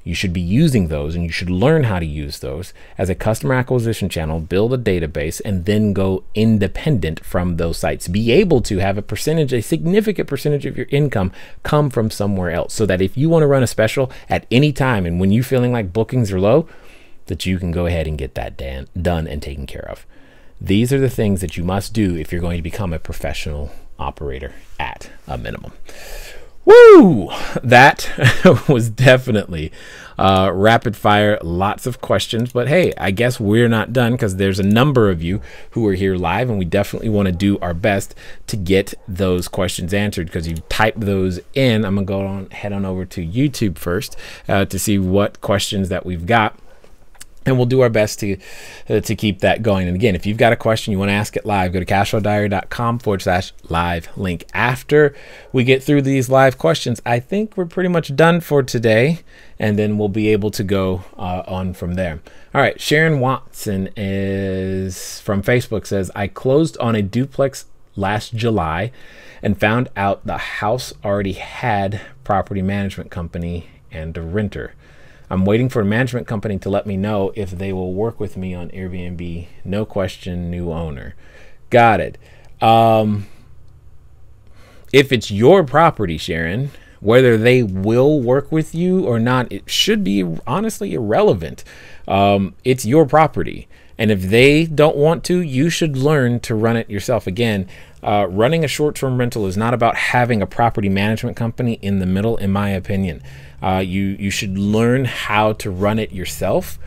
You should be using those, and you should learn how to use those as a customer acquisition channel, build a database, and then go independent from those sites. Be able to have a significant percentage of your income come from somewhere else, so that if you want to run a special at any time and when you're feeling like bookings are low, that you can go ahead and get that done and taken care of. These are the things that you must do if you're going to become a professional operator at a minimum. Woo! That was definitely rapid fire, lots of questions, but hey, I guess we're not done, because there's a number of you who are here live, and we definitely want to do our best to get those questions answered, because you typed those in. I'm gonna head on over to YouTube first to see what questions that we've got. And we'll do our best to keep that going. And again, if you've got a question you want to ask it live, go to cashflowdiary.com/live link. After we get through these live questions, I think we're pretty much done for today, and then we'll be able to go on from there. All right, Sharon Watson is from Facebook, says, I closed on a duplex last July and found out the house already had property management company and a renter. I'm waiting for a management company to let me know if they will work with me on Airbnb. No question, new owner. Got it. If it's your property, Sharon, whether they will work with you or not, it should be honestly irrelevant. It's your property. And if they don't want to, you should learn to run it yourself. Again, running a short-term rental is not about having a property management company in the middle, in my opinion. You should learn how to run it yourself,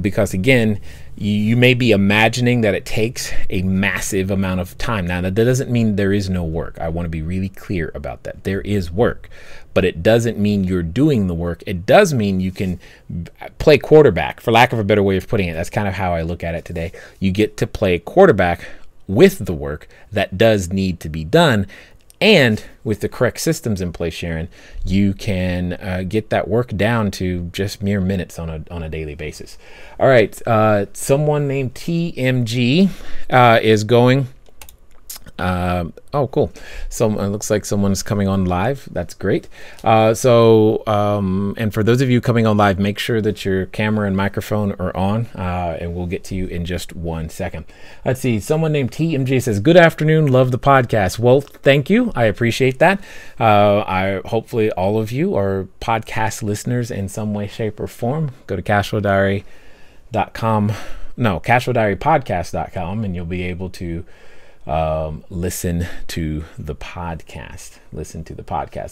because again, you may be imagining that it takes a massive amount of time. Now, that doesn't mean there is no work. I want to be really clear about that. There is work, but it doesn't mean you're doing the work. It does mean you can play quarterback, for lack of a better way of putting it. That's kind of how I look at it today. You get to play quarterback with the work that does need to be done. And with the correct systems in place, Sharon, you can get that work down to just mere minutes on a daily basis. All right, someone named TMG is going. Oh, cool. So it looks like someone's coming on live. That's great. And for those of you coming on live, make sure that your camera and microphone are on, and we'll get to you in just 1 second. Let's see. Someone named TMG says, good afternoon. Love the podcast. Well, thank you. I appreciate that. Hopefully all of you are podcast listeners in some way, shape, or form. Go to cashflowdiarypodcast.com, and you'll be able to listen to the podcast.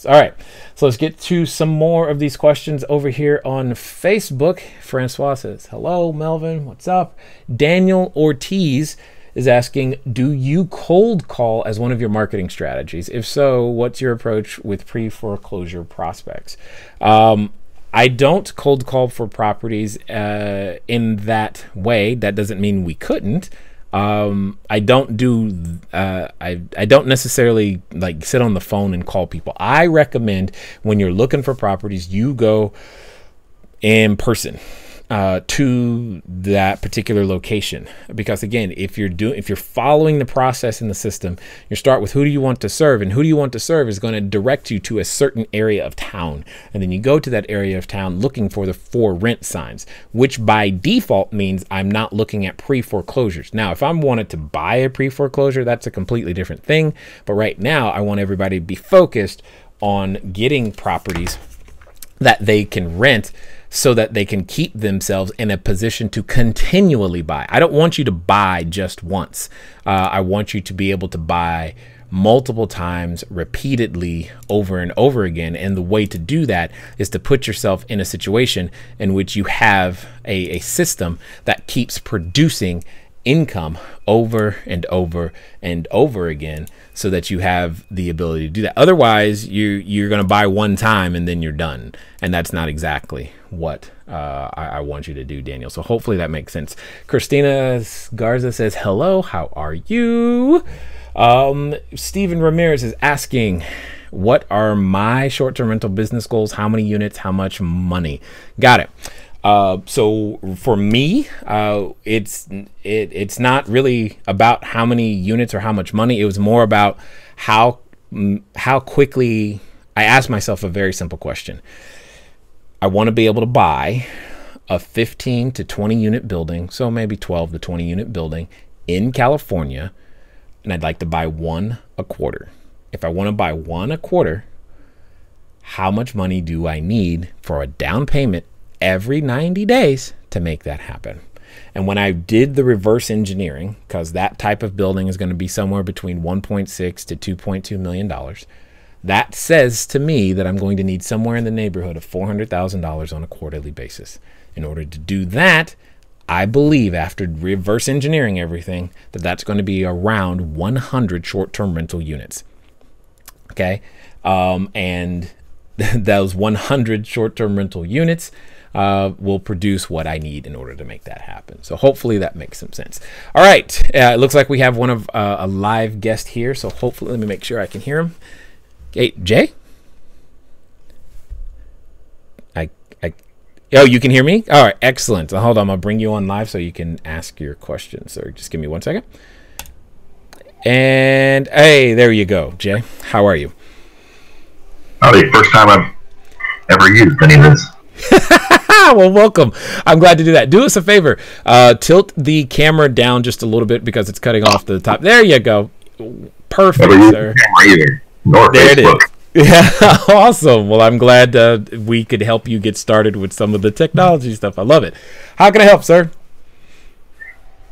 All right, so let's get to some more of these questions over here on Facebook. Francois says, hello, Melvin, what's up? Daniel Ortiz is asking, do you cold call as one of your marketing strategies? If so, what's your approach with pre-foreclosure prospects? I don't cold call for properties in that way. That doesn't mean we couldn't. I don't necessarily like sit on the phone and call people. I recommend when you're looking for properties, you go in person to that particular location, because again, if you're following the process in the system, you start with who do you want to serve, and who do you want to serve is going to direct you to a certain area of town, and then you go to that area of town looking for the for rent signs, which by default means I'm not looking at pre-foreclosures. Now, if I wanted to buy a pre-foreclosure, that's a completely different thing, but right now I want everybody to be focused on getting properties that they can rent, so that they can keep themselves in a position to continually buy. I don't want you to buy just once. I want you to be able to buy multiple times, repeatedly, over and over again. And the way to do that is to put yourself in a situation in which you have a system that keeps producing income over and over and over again, so that you have the ability to do that. Otherwise, you're going to buy one time and then you're done. And that's not exactly what I want you to do, Daniel. So hopefully that makes sense. Christina Garza says, hello, how are you? Steven Ramirez is asking, what are my short-term rental business goals? How many units? How much money? Got it. So for me, it's not really about how many units or how much money. It was more about how quickly. I asked myself a very simple question. I want to be able to buy a 15 to 20 unit building, so maybe 12 to 20 unit building in California, and I'd like to buy one a quarter. If I want to buy one a quarter, how much money do I need for a down payment every 90 days to make that happen? And when I did the reverse engineering, because that type of building is going to be somewhere between 1.6 to 2.2 million dollars, that says to me that I'm going to need somewhere in the neighborhood of $400,000 on a quarterly basis. In order to do that, I believe, after reverse engineering everything, that that's going to be around 100 short-term rental units. Okay, and those 100 short-term rental units will produce what I need in order to make that happen. So hopefully that makes some sense. All right, it looks like we have one of a live guest here. So hopefully, let me make sure I can hear him. Hey, Jay? Oh, you can hear me? All right, excellent. Hold on, I'm gonna bring you on live so you can ask your questions. So just give me 1 second. And hey, there you go, Jay. How are you? Howdy, first time I've ever used any of this. Well, welcome. I'm glad to do that. Do us a favor. Tilt the camera down just a little bit because it's cutting off the top. There you go. Perfect, sir. Either, nor there Facebook. it is. Yeah, awesome. Well, I'm glad we could help you get started with some of the technology stuff. I love it. How can I help, sir?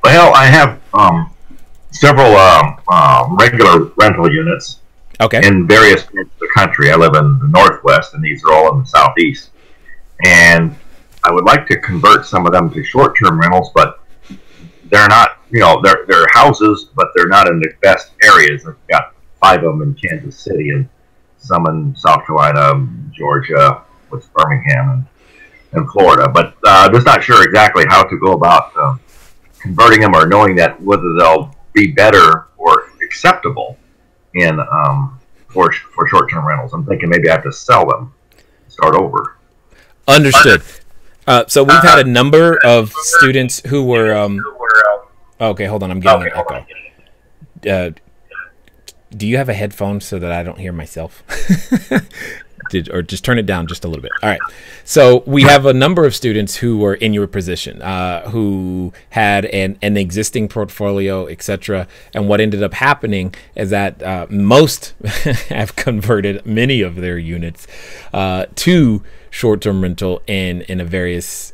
Well, I have several regular rental units in various parts of the country. I live in the Northwest, and these are all in the Southeast. And I would like to convert some of them to short-term rentals, but they're not, they're houses, but they're not in the best areas. I've got 5 of them in Kansas City and some in South Carolina, Georgia, with Birmingham, and Florida. But just not sure exactly how to go about converting them, or knowing that whether they'll be better or acceptable in for short-term rentals. I'm thinking maybe I have to sell them, start over. Understood. So we've had a number of students who were. Okay, hold on. I'm getting an echo. Do you have a headphone so that I don't hear myself? Or just turn it down just a little bit. All right. So we have a number of students who were in your position, who had an existing portfolio, etc. And what ended up happening is that most have converted many of their units to short-term rental in various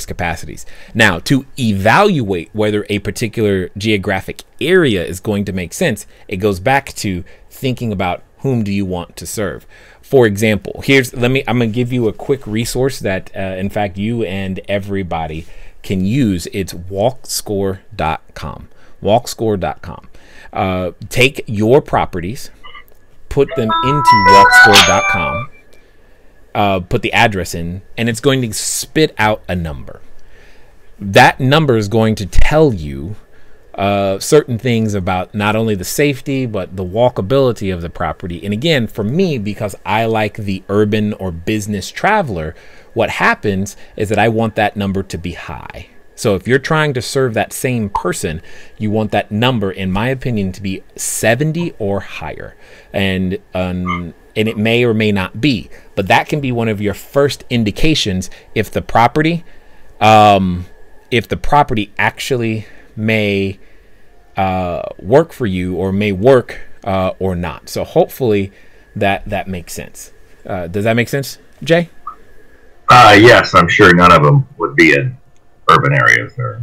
capacities. Now, to evaluate whether a particular geographic area is going to make sense, it goes back to thinking about whom do you want to serve. For example, I'm going to give you a quick resource that, in fact, you and everybody can use. It's walkscore.com. Walkscore.com. Take your properties, put them into walkscore.com. Put the address in, and it's going to spit out a number. That number is going to tell you certain things about not only the safety, but the walkability of the property. And again, for me, because I like the urban or business traveler, what happens is that I want that number to be high. So if you're trying to serve that same person, you want that number, in my opinion, to be 70 or higher. And it may or may not be, but that can be one of your first indications if the property actually may work for you, or may work or not. So hopefully that makes sense. Does that make sense, Jay? Yes, I'm sure none of them would be in urban areas. Or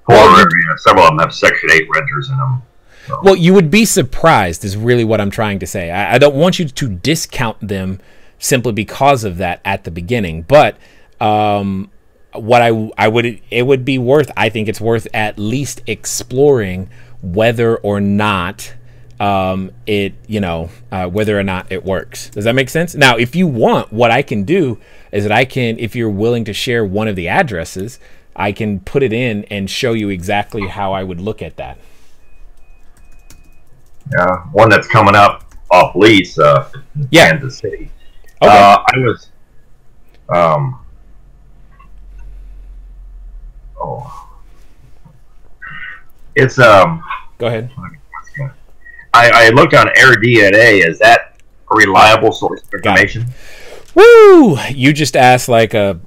poor areas. Several of them have Section 8 renters in them. So. Well, you would be surprised is really what I'm trying to say. I don't want you to discount them simply because of that at the beginning. But what it would be worth, I think it's worth at least exploring whether or not whether or not it works. Does that make sense? Now, if you want, what I can do is that if you're willing to share one of the addresses, I can put it in and show you exactly how I would look at that. Yeah, one that's coming up off lease in Kansas City. Okay. I was, it's Go ahead. I looked on AirDNA. Is that a reliable source of information? Woo! You just asked like what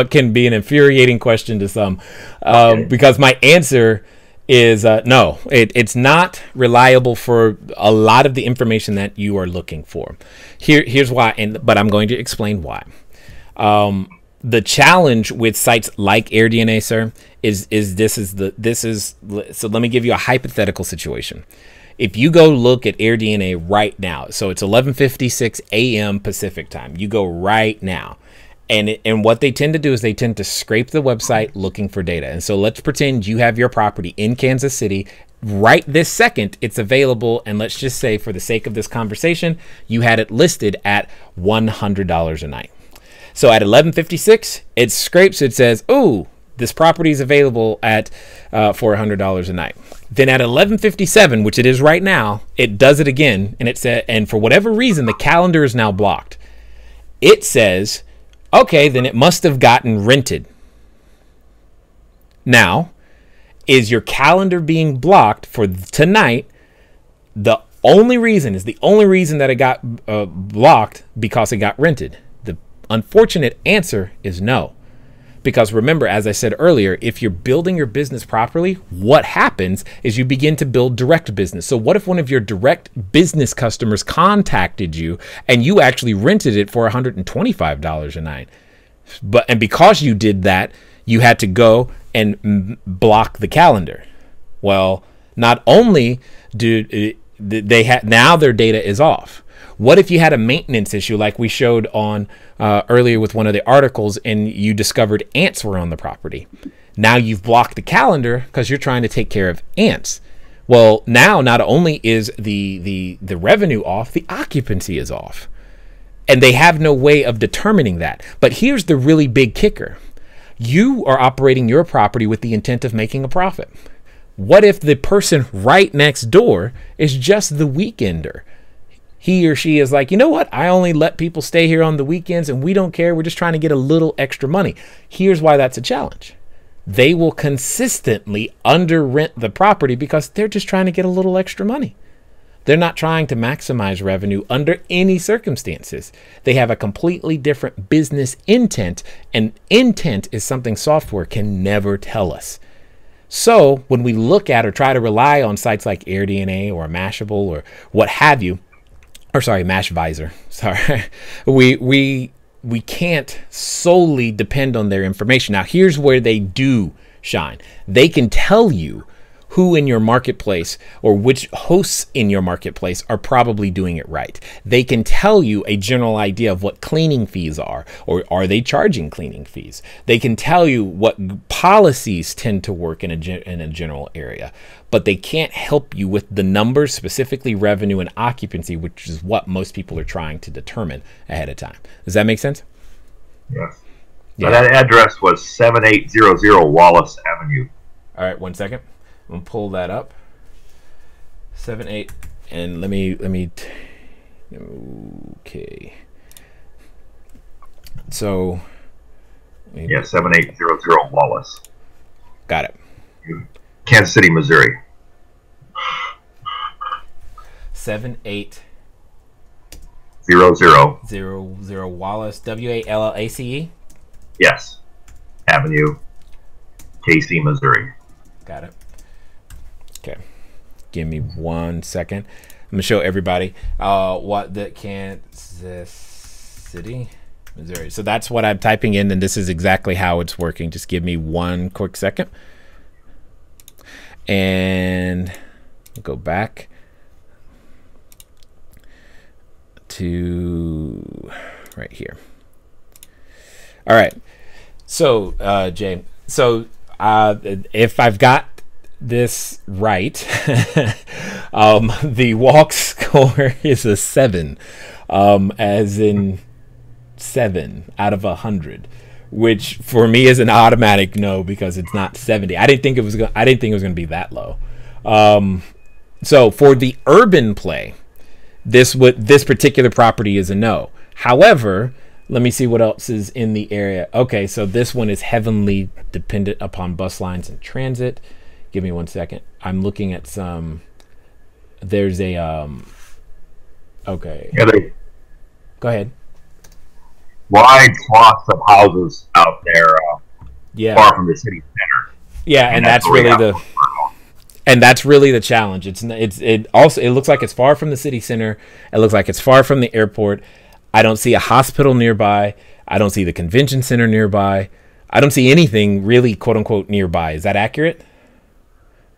can be an infuriating question to some, because my answer is no. It's not reliable for a lot of the information that you are looking for. Here's why, but I'm going to explain why. The challenge with sites like AirDNA, sir, is so let me give you a hypothetical situation. If you go look at AirDNA right now, so it's 11:56 a.m. Pacific time. You go right now, and what they tend to do is they tend to scrape the website looking for data. And so let's pretend you have your property in Kansas City right this second. It's available, and let's just say, for the sake of this conversation, you had it listed at $100 a night. So at 11:56, it scrapes. It says, "Ooh, this property is available at for $100 a night." Then at 11:57, which it is right now, it does it again, and it said, and for whatever reason, the calendar is now blocked. It says, "Okay, then it must have gotten rented." Now, is your calendar being blocked for tonight? The only reason that it got blocked because it got rented. The unfortunate answer is no. Because remember, as I said earlier, if you're building your business properly, what happens is you begin to build direct business. So what if one of your direct business customers contacted you and you actually rented it for $125 a night? And because you did that, you had to go and block the calendar. Well, not only do they have, now their data is off. What if you had a maintenance issue like we showed on earlier with one of the articles, and you discovered ants were on the property? Now you've blocked the calendar because you're trying to take care of ants. Well, now not only is the revenue off, the occupancy is off. And they have no way of determining that. But here's the really big kicker. You are operating your property with the intent of making a profit. What if the person right next door is just the weekender? He or she is like, you know what? I only let people stay here on the weekends and we don't care. We're just trying to get a little extra money. Here's why that's a challenge. They will consistently under rent the property because they're just trying to get a little extra money. They're not trying to maximize revenue under any circumstances. They have a completely different business intent, and intent is something software can never tell us. So when we look at or try to rely on sites like AirDNA or Mashable or what have you, or sorry, Mashvisor, sorry, we can't solely depend on their information. Now, here's where they do shine. They can tell you who in your marketplace or which hosts in your marketplace are probably doing it right. They can tell you a general idea of what cleaning fees are, or are they charging cleaning fees? They can tell you what policies tend to work in a general area, but they can't help you with the numbers, specifically revenue and occupancy, which is what most people are trying to determine ahead of time. Does that make sense? Yes. Yeah. So that address was 7800 Wallace Avenue. All right, 1 second. I'm gonna pull that up. 78, and let me. Okay. So. Yeah, 7800 Wallace. Got it. Kansas City, Missouri. 7800 Wallace, Wallace. Yes. Avenue, KC, Missouri. Got it. Okay, give me 1 second. I'm gonna show everybody what the Kansas City, Missouri. So that's what I'm typing in, and this is exactly how it's working. Just give me 1 quick second. And go back to right here. All right. So, Jay, so if I've got this right, the walk score is a 7, as in 7 out of 100, which for me is an automatic no because it's not 70. I didn't think it was going to be that low. So for the urban play, this particular property is a no. However, let me see what else is in the area. Okay, so this one is heavily dependent upon bus lines and transit. Give me 1 second. I'm looking at some. There's a okay. Yeah, go ahead. Wide swaths of houses out there, far from the city center. Yeah, and that's really the challenge. It looks like it's far from the city center. It looks like it's far from the airport. I don't see a hospital nearby. I don't see the convention center nearby. I don't see anything really, quote unquote, nearby. Is that accurate?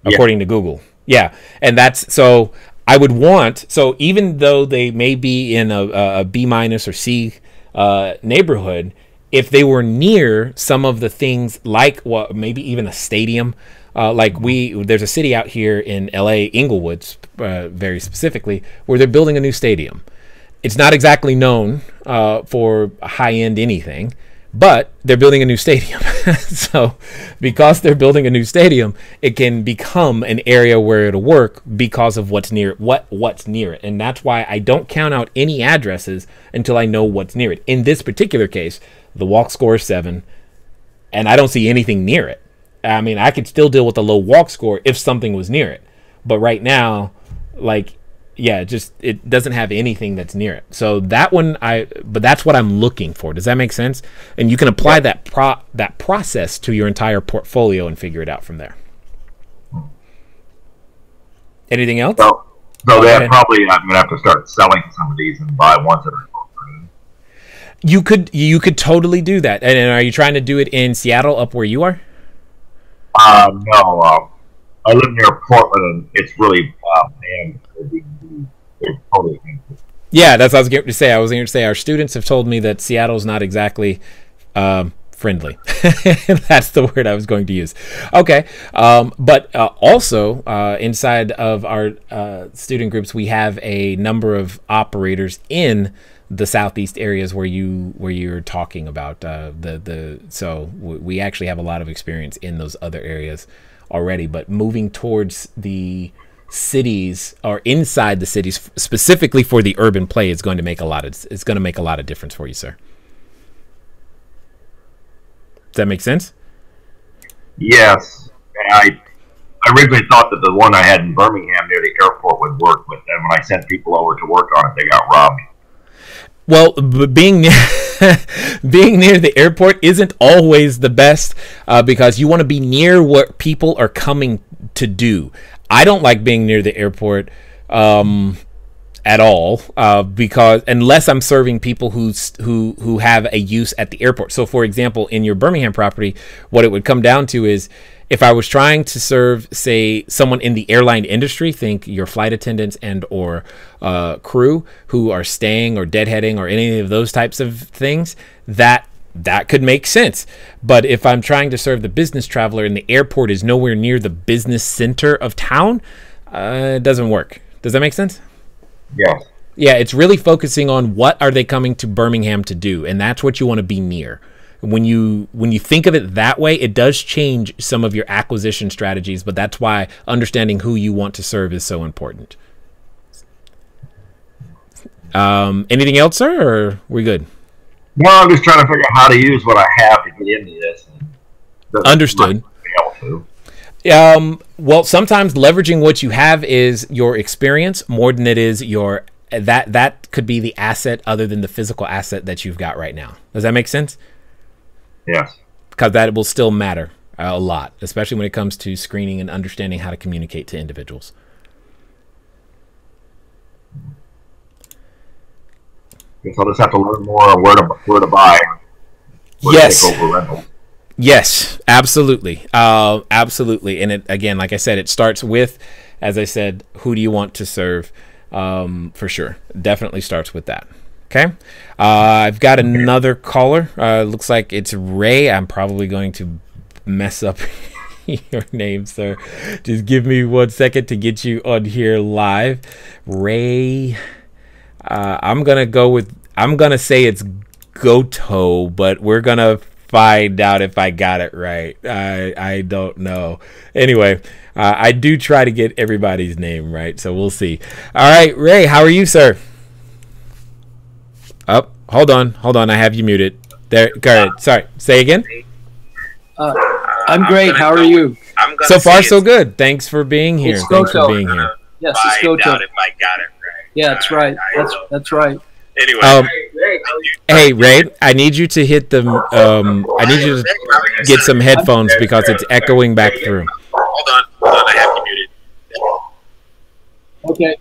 Yeah. According to Google. Yeah. And that's, so I would want, so even though they may be in a B- or C neighborhood, if they were near some of the things like what, maybe even a stadium, there's a city out here in LA, Inglewood, very specifically, where they're building a new stadium. It's not exactly known for high-end anything, but they're building a new stadium. So because they're building a new stadium, it can become an area where it'll work because of what's near it. And that's why I don't count out any addresses until I know what's near it. In this particular case, the walk score is 7, and I don't see anything near it. I mean, I could still deal with a low walk score if something was near it. But right now, it doesn't have anything that's near it. So that one, but that's what I'm looking for. Does that make sense? And you can apply that process to your entire portfolio and figure it out from there. Anything else? So that probably I'm gonna have to start selling some of these and buy ones that are green. You could totally do that. And are you trying to do it in Seattle, up where you are? No. I live near Portland, and it's really banned. It's totally empty. Yeah, that's what I was going to say. I was going to say our students have told me that Seattle's not exactly friendly. That's the word I was going to use. Okay, but also inside of our student groups, we have a number of operators in the southeast areas where you're talking about. So we actually have a lot of experience in those other areas already. But moving towards the cities or inside the cities, specifically for the urban play, is going to make a lot of difference for you, sir. Does that make sense? Yes. I originally thought that the one I had in Birmingham near the airport would work, but then when I sent people over to work on it, they got robbed. Well, being near the airport isn't always the best because you want to be near what people are coming to do. I don't like being near the airport at all because unless I'm serving people who have a use at the airport. So, for example, in your Birmingham property, what it would come down to is if I was trying to serve, say, someone in the airline industry, think your flight attendants and or crew who are staying or deadheading or any of those types of things, that could make sense. But if I'm trying to serve the business traveler and the airport is nowhere near the business center of town, it doesn't work. Does that make sense? Yeah. Yeah, it's really focusing on what are they coming to Birmingham to do, and that's what you want to be near. When you think of it that way, it does change some of your acquisition strategies, but that's why understanding who you want to serve is so important. Anything else, sir, or are we good? No, I'm just trying to figure out how to use what I have to get into this. Understood. Well, sometimes leveraging what you have is your experience more than it is your that could be the asset other than the physical asset that you've got right now. Does that make sense? Yes. Because that will still matter a lot, especially when it comes to screening and understanding how to communicate to individuals. Guess I'll just have to learn more on where to buy. Yes. Yes, absolutely. Absolutely. And it, again, like I said, it starts with, as I said, who do you want to serve? For sure. Definitely starts with that. Okay. I've got another caller. Looks like it's Ray. I'm probably going to mess up your name, sir. Just give me 1 second to get you on here live. Ray. I'm going to say it's Goto, but we're going to find out if I got it right. I don't know. Anyway, I do try to get everybody's name right, so we'll see. All right, Ray, how are you, sir? Oh, hold on. I have you muted. There, go ahead. Sorry, say again. I'm great. How are you? So far, so good. Thanks for being here. Thanks for being here. Yes, it's Goto. Find out if I got it right. Yeah, that's right. That's right. Anyway, hey Ray, I need you to hit the. I need you to get some headphones because it's echoing back through. Hold on. I have you muted. Okay.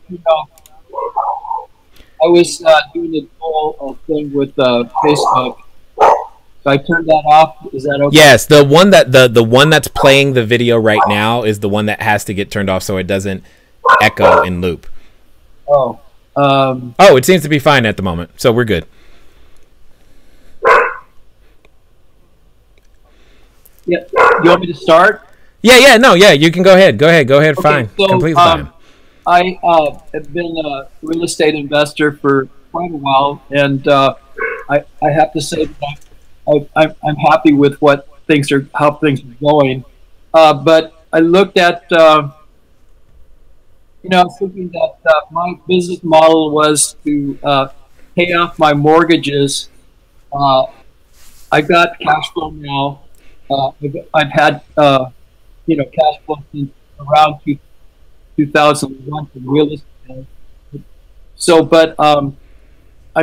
I was doing a whole thing with Facebook. So I turned that off. Is that okay? Yes, the one that the one that's playing the video right now is the one that has to get turned off so it doesn't echo in loop. Oh. It seems to be fine at the moment, so we're good. Yeah. You want me to start? Yeah. No, you can go ahead. Go ahead. Okay, fine. So, completely fine. I have been a real estate investor for quite a while, and I have to say that I'm happy with how things are going. But I looked at, I was thinking that my business model was to pay off my mortgages. I got cash flow now. I've had cash flow since around 2001 for real estate. So, but I'm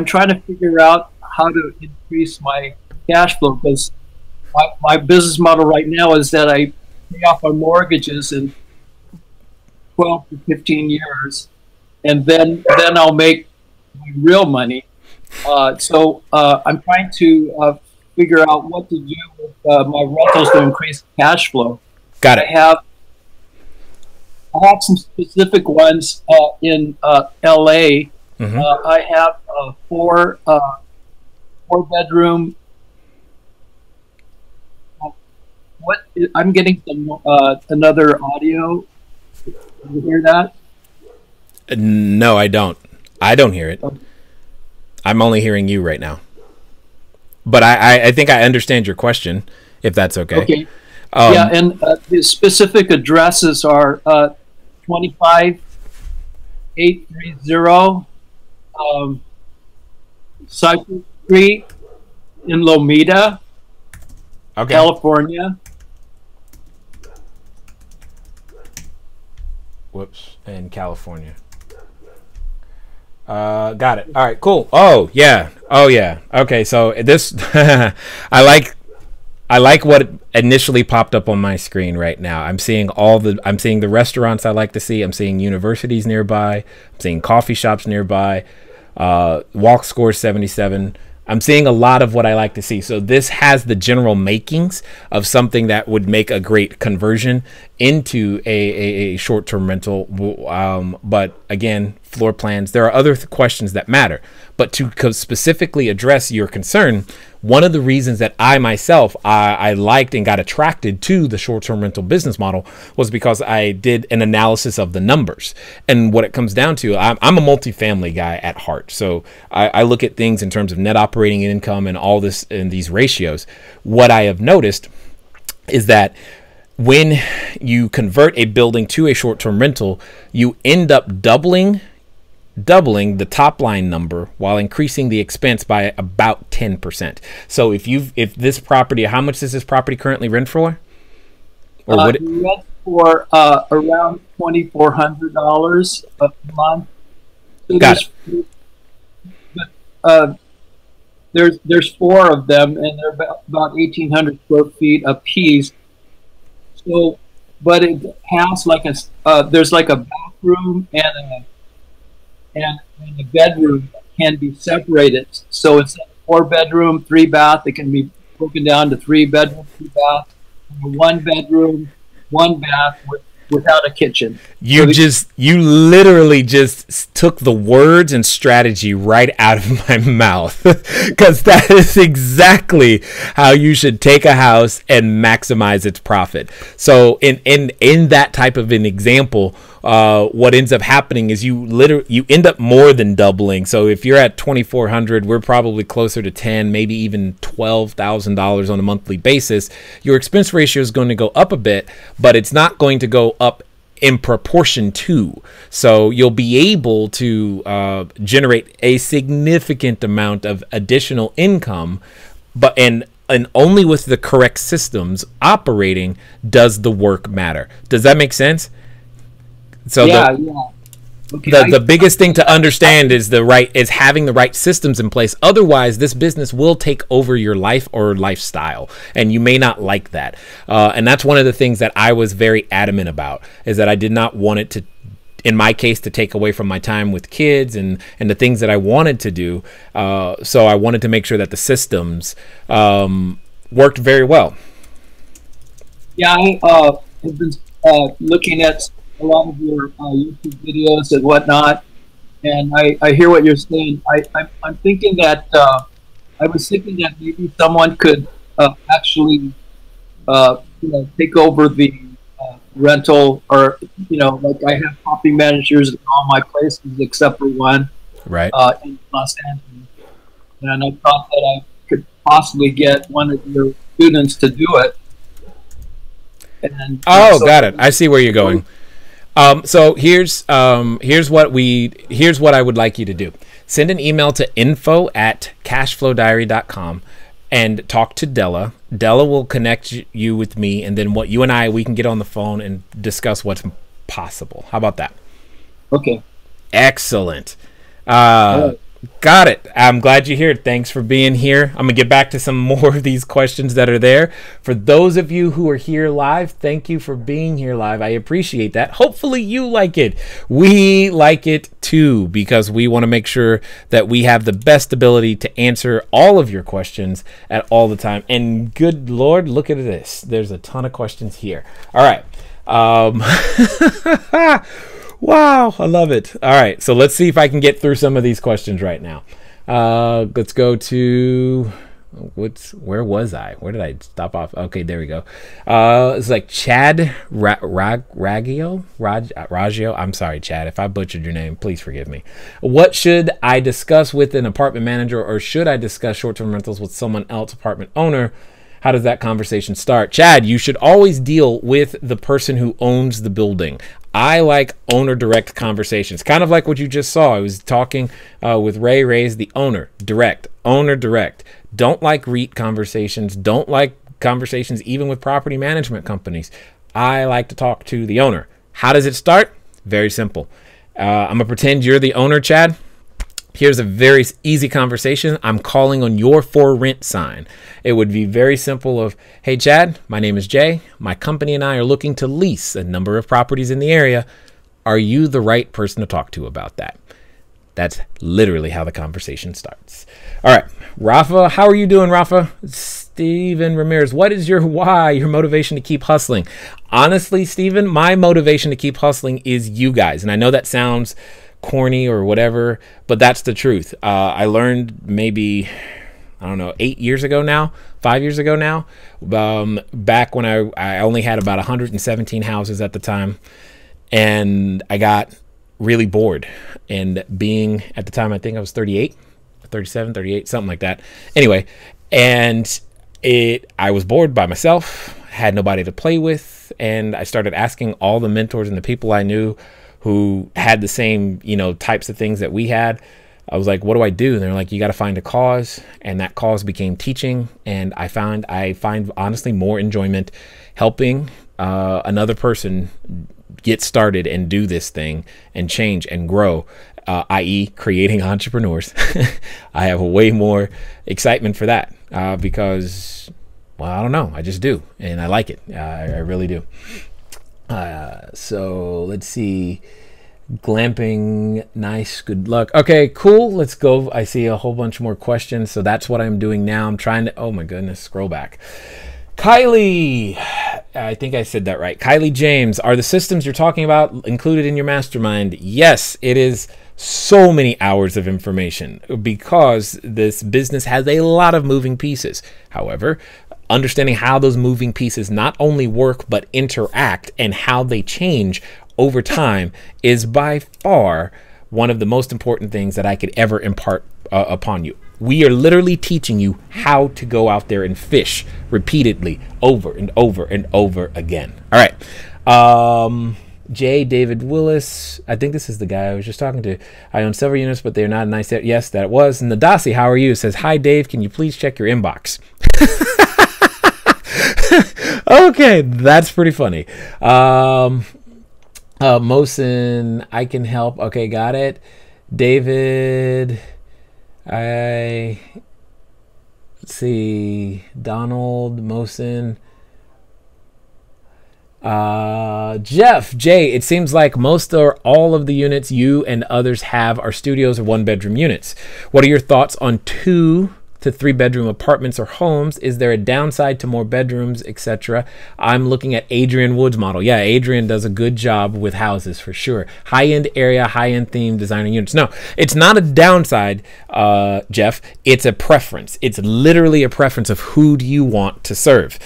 trying to figure out how to increase my cash flow, because my business model right now is that I pay off my mortgages in 12 to 15 years, and then I'll make my real money. So I'm trying to figure out what to do with my rentals to increase cash flow. Got it. I have some specific ones in LA. Mm-hmm. I have a four bedroom. I'm getting some another audio. You hear that? No, I don't. I don't hear it. I'm only hearing you right now. But I think I understand your question, if that's okay. Okay. And the specific addresses are 25830 Cypress Street in Lomita, California. Whoops, in California. Got it. All right, cool. Oh yeah. Okay, so this I like what initially popped up on my screen right now. I'm seeing the restaurants I like to see. I'm seeing universities nearby. I'm seeing coffee shops nearby. Walk Score 77. I'm seeing a lot of what I like to see. So this has the general makings of something that would make a great conversion into a short-term rental. But again, floor plans, there are other questions that matter. But to specifically address your concern, one of the reasons that I myself, I liked and got attracted to the short-term rental business model was because I did an analysis of the numbers. And what it comes down to, I'm a multifamily guy at heart. So I look at things in terms of net operating income and all this and these ratios. What I have noticed is that when you convert a building to a short-term rental, you end up doubling the top line number while increasing the expense by about 10%. So if this property, how much does this property currently rent for? Or would it rent for around $2,400 a month. So got it. There's four of them, and they're about 1,800 square feet a piece. So, but it has there's like a bathroom and the bedroom can be separated. So it's a 4-bedroom, 3-bath. It can be broken down to 3 bedrooms, 2 baths, 1 bedroom, 1 bath without a kitchen. You literally just took the words and strategy right out of my mouth, because that is exactly how you should take a house and maximize its profit. So in that type of an example, what ends up happening is you end up more than doubling. So if you're at 2,400, we're probably closer to 10, maybe even $12,000 on a monthly basis. Your expense ratio is going to go up a bit, but it's not going to go up in proportion to. So you'll be able to generate a significant amount of additional income, but and only with the correct systems operating does the work matter. Does that make sense? So yeah. Okay, the biggest thing to understand is having the right systems in place. Otherwise, this business will take over your life or lifestyle, and you may not like that. And that's one of the things that I was very adamant about, is that I did not want it to, in my case, to take away from my time with kids and the things that I wanted to do. So I wanted to make sure that the systems worked very well. Yeah, I have been looking at a lot of your YouTube videos and whatnot, and I hear what you're saying. I'm thinking that I was thinking that maybe someone could actually take over the rental, or like I have property managers in all my places except for one, right, in Los Angeles, and I thought that I could possibly get one of your students to do it. And got it. I see where you're going. So here's what I would like you to do. Send an email to info@cashflowdiary.com and talk to Della. Della will connect you with me, and then we can get on the phone and discuss what's possible. How about that? Okay. Excellent. Got it. I'm glad you're here. Thanks for being here. I'm going to get back to some more of these questions that are there. For those of you who are here live, thank you for being here live. I appreciate that. Hopefully you like it. We like it too, because we want to make sure that we have the best ability to answer all of your questions at all the time. And good Lord, look at this. There's a ton of questions here. All right. Wow, I love it. All right, so let's see if I can get through some of these questions right now. Let's go to where was I? Where did I stop off? Okay, there we go. It's like Chad Raggio. I'm sorry, Chad, if I butchered your name, please forgive me. What should I discuss with an apartment manager, or should I discuss short-term rentals with someone else, apartment owner? How does that conversation start? Chad, you should always deal with the person who owns the building. I like owner direct conversations, kind of like what you just saw. I was talking with Ray. Ray's the owner direct, owner direct. Don't like REIT conversations. Don't like conversations even with property management companies. I like to talk to the owner. How does it start? Very simple. I'm going to pretend you're the owner, Chad. Here's a very easy conversation. I'm calling on your for rent sign. It would be very simple of, hey, Chad, my name is Jay. My company and I are looking to lease a number of properties in the area. Are you the right person to talk to about that? That's literally how the conversation starts. All right, Rafa, how are you doing, Rafa? Steven Ramirez, what is your why, your motivation to keep hustling? Honestly, Steven, my motivation to keep hustling is you guys. And I know that sounds corny or whatever, but that's the truth. I learned maybe, 8 years ago now, 5 years ago now, back when I only had about 117 houses at the time, and I got really bored. And being at the time, I think I was 38, 37, 38, something like that. Anyway, and I was bored by myself, had nobody to play with, and I started asking all the mentors and the people I knew who had the same, types of things that we had. I was like, what do I do? And they're like, you got to find a cause. And that cause became teaching. And I find honestly more enjoyment helping another person get started and do this thing and change and grow, i.e. creating entrepreneurs. I have way more excitement for that because, I don't know. I just do. And I like it. I really do. So let's see. Glamping, nice, good luck. Okay, cool. Let's go. I see a whole bunch more questions, so that's what I'm doing now. I'm trying to, oh my goodness, scroll back. Kylie, I think I said that right. Kylie James, are the systems you're talking about included in your mastermind? Yes, it is. So many hours of information because this business has a lot of moving pieces. However, understanding how those moving pieces not only work but interact and how they change over time is by far one of the most important things that I could ever impart upon you. We are literally teaching you how to go out there and fish repeatedly over and over and over again. All right. J. David Willis. I think this is the guy I was just talking to. I own several units, but they're not nice. Yes, that was. Nadasi, how are you? Says, hi, Dave. Can you please check your inbox? Okay, that's pretty funny. Mosin, I can help. Okay, got it. David, let's see. Donald, Mosin. Jeff, Jay, it seems like most or all of the units you and others have are studios or one-bedroom units. What are your thoughts on 2 to 3 bedroom apartments or homes? Is there a downside to more bedrooms, etc.? I'm looking at Adrian Wood's model. Yeah, Adrian does a good job with houses for sure. High-end area, high-end theme, designer units. No, it's not a downside, Jeff. It's a preference. It's literally a preference of who do you want to serve.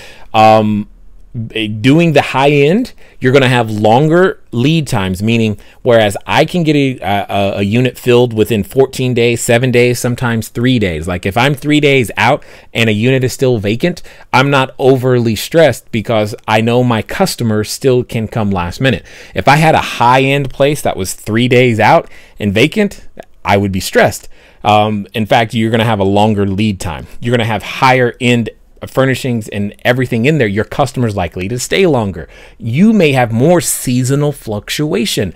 Doing the high end, you're going to have longer lead times, meaning whereas I can get a unit filled within 14 days, 7 days, sometimes 3 days. Like if I'm 3 days out and a unit is still vacant, I'm not overly stressed because I know my customer still can come last minute. If I had a high end place that was 3 days out and vacant, I would be stressed. In fact, you're going to have a longer lead time. You're going to have higher end furnishings and everything in there. Your customer's likely to stay longer. You may have more seasonal fluctuation.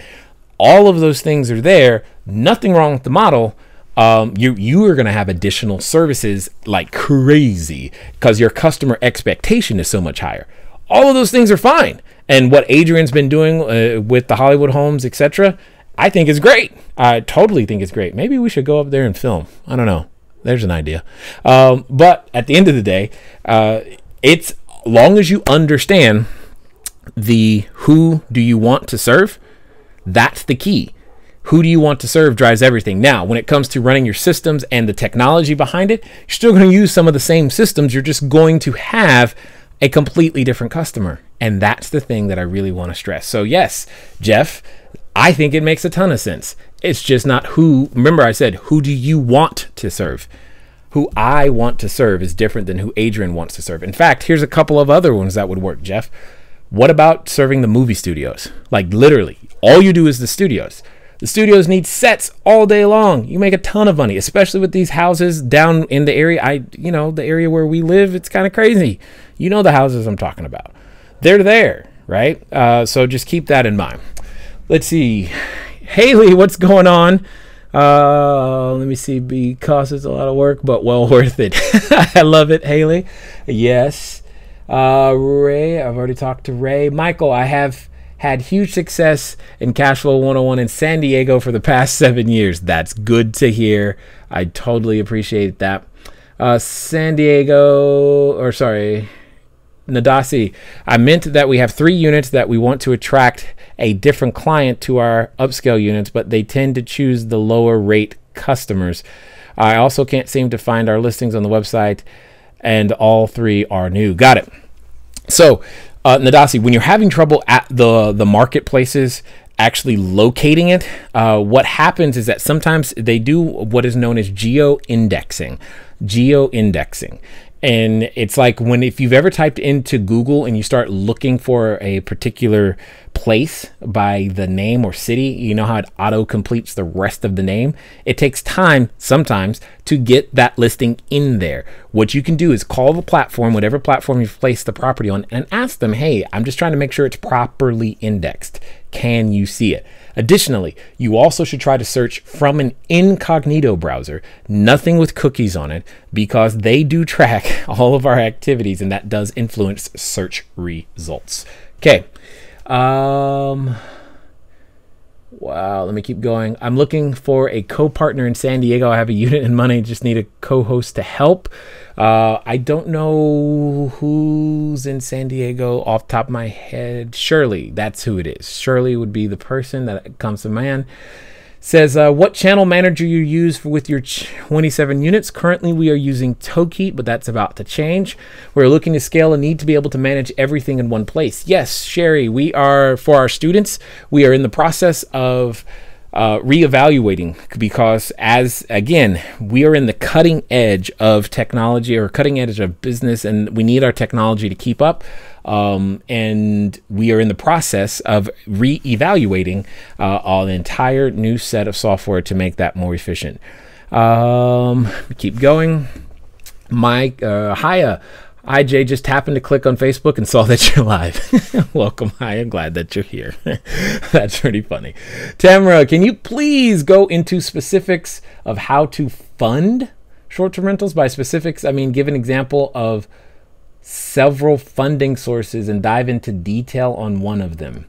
All of those things are there. Nothing wrong with the model. You are going to have additional services like crazy because your customer expectation is so much higher. All of those things are fine. And what Adrian's been doing with the Hollywood homes, etc., I think is great. I totally think it's great. Maybe we should go up there and film. I don't know. There's an idea. But at the end of the day, it's long as you understand the who do you want to serve, that's the key. Who do you want to serve drives everything. Now, when it comes to running your systems and the technology behind it, you're still going to use some of the same systems. You're just going to have a completely different customer. And that's the thing that I really want to stress. So yes, Jeff, I think it makes a ton of sense. It's just not who. Remember I said, who do you want to serve? Who I want to serve is different than who Adrian wants to serve. In fact, here's a couple of other ones that would work, Jeff. What about serving the movie studios? Like literally, all you do is the studios. The studios need sets all day long. You make a ton of money, especially with these houses down in the area. The area where we live, it's kind of crazy. You know the houses I'm talking about. They're there, right? So just keep that in mind. Let's see. Haley, what's going on? Let me see. Because it's a lot of work, but well worth it. I love it, Haley. Yes. Ray, I've already talked to Ray. Michael, I have had huge success in Cashflow 101 in San Diego for the past 7 years. That's good to hear. I totally appreciate that. Nadasi, I meant that we have 3 units that we want to attract a different client to our upscale units, but they tend to choose the lower rate customers. I also can't seem to find our listings on the website, and all 3 are new. Got it. So, Nadasi, when you're having trouble at the marketplaces actually locating it, what happens is that sometimes they do what is known as geo-indexing. And it's like if you've ever typed into Google and you start looking for a particular place by the name or city, you know how it auto completes the rest of the name? It takes time sometimes to get that listing in there. What you can do is call the platform, whatever platform you've placed the property on, and ask them, hey, I'm just trying to make sure it's properly indexed. Can you see it? Additionally, you also should try to search from an incognito browser, nothing with cookies on it, because they do track all of our activities and that does influence search results. Okay. Wow, let me keep going. I'm looking for a co-partner in San Diego. I have a unit and money, just need a co-host to help. I don't know who's in San Diego off the top of my head. Shirley, that's who it is. Shirley would be the person that comes to mind. Says, what channel manager you use with your 27 units? Currently, we are using Toki, but that's about to change. We're looking to scale and need to be able to manage everything in one place. Yes, Sherry, we are, for our students, we are in the process of reevaluating, because again, we are in the cutting edge of technology, or cutting edge of business, and we need our technology to keep up. And we are in the process of reevaluating an entire new set of software to make that more efficient. Keep going. Mike, hi, Jay, just happened to click on Facebook and saw that you're live. Welcome. Hi, I'm glad that you're here. That's pretty funny. Tamara, can you please go into specifics of how to fund short-term rentals? By specifics, I mean give an example of several funding sources and dive into detail on one of them.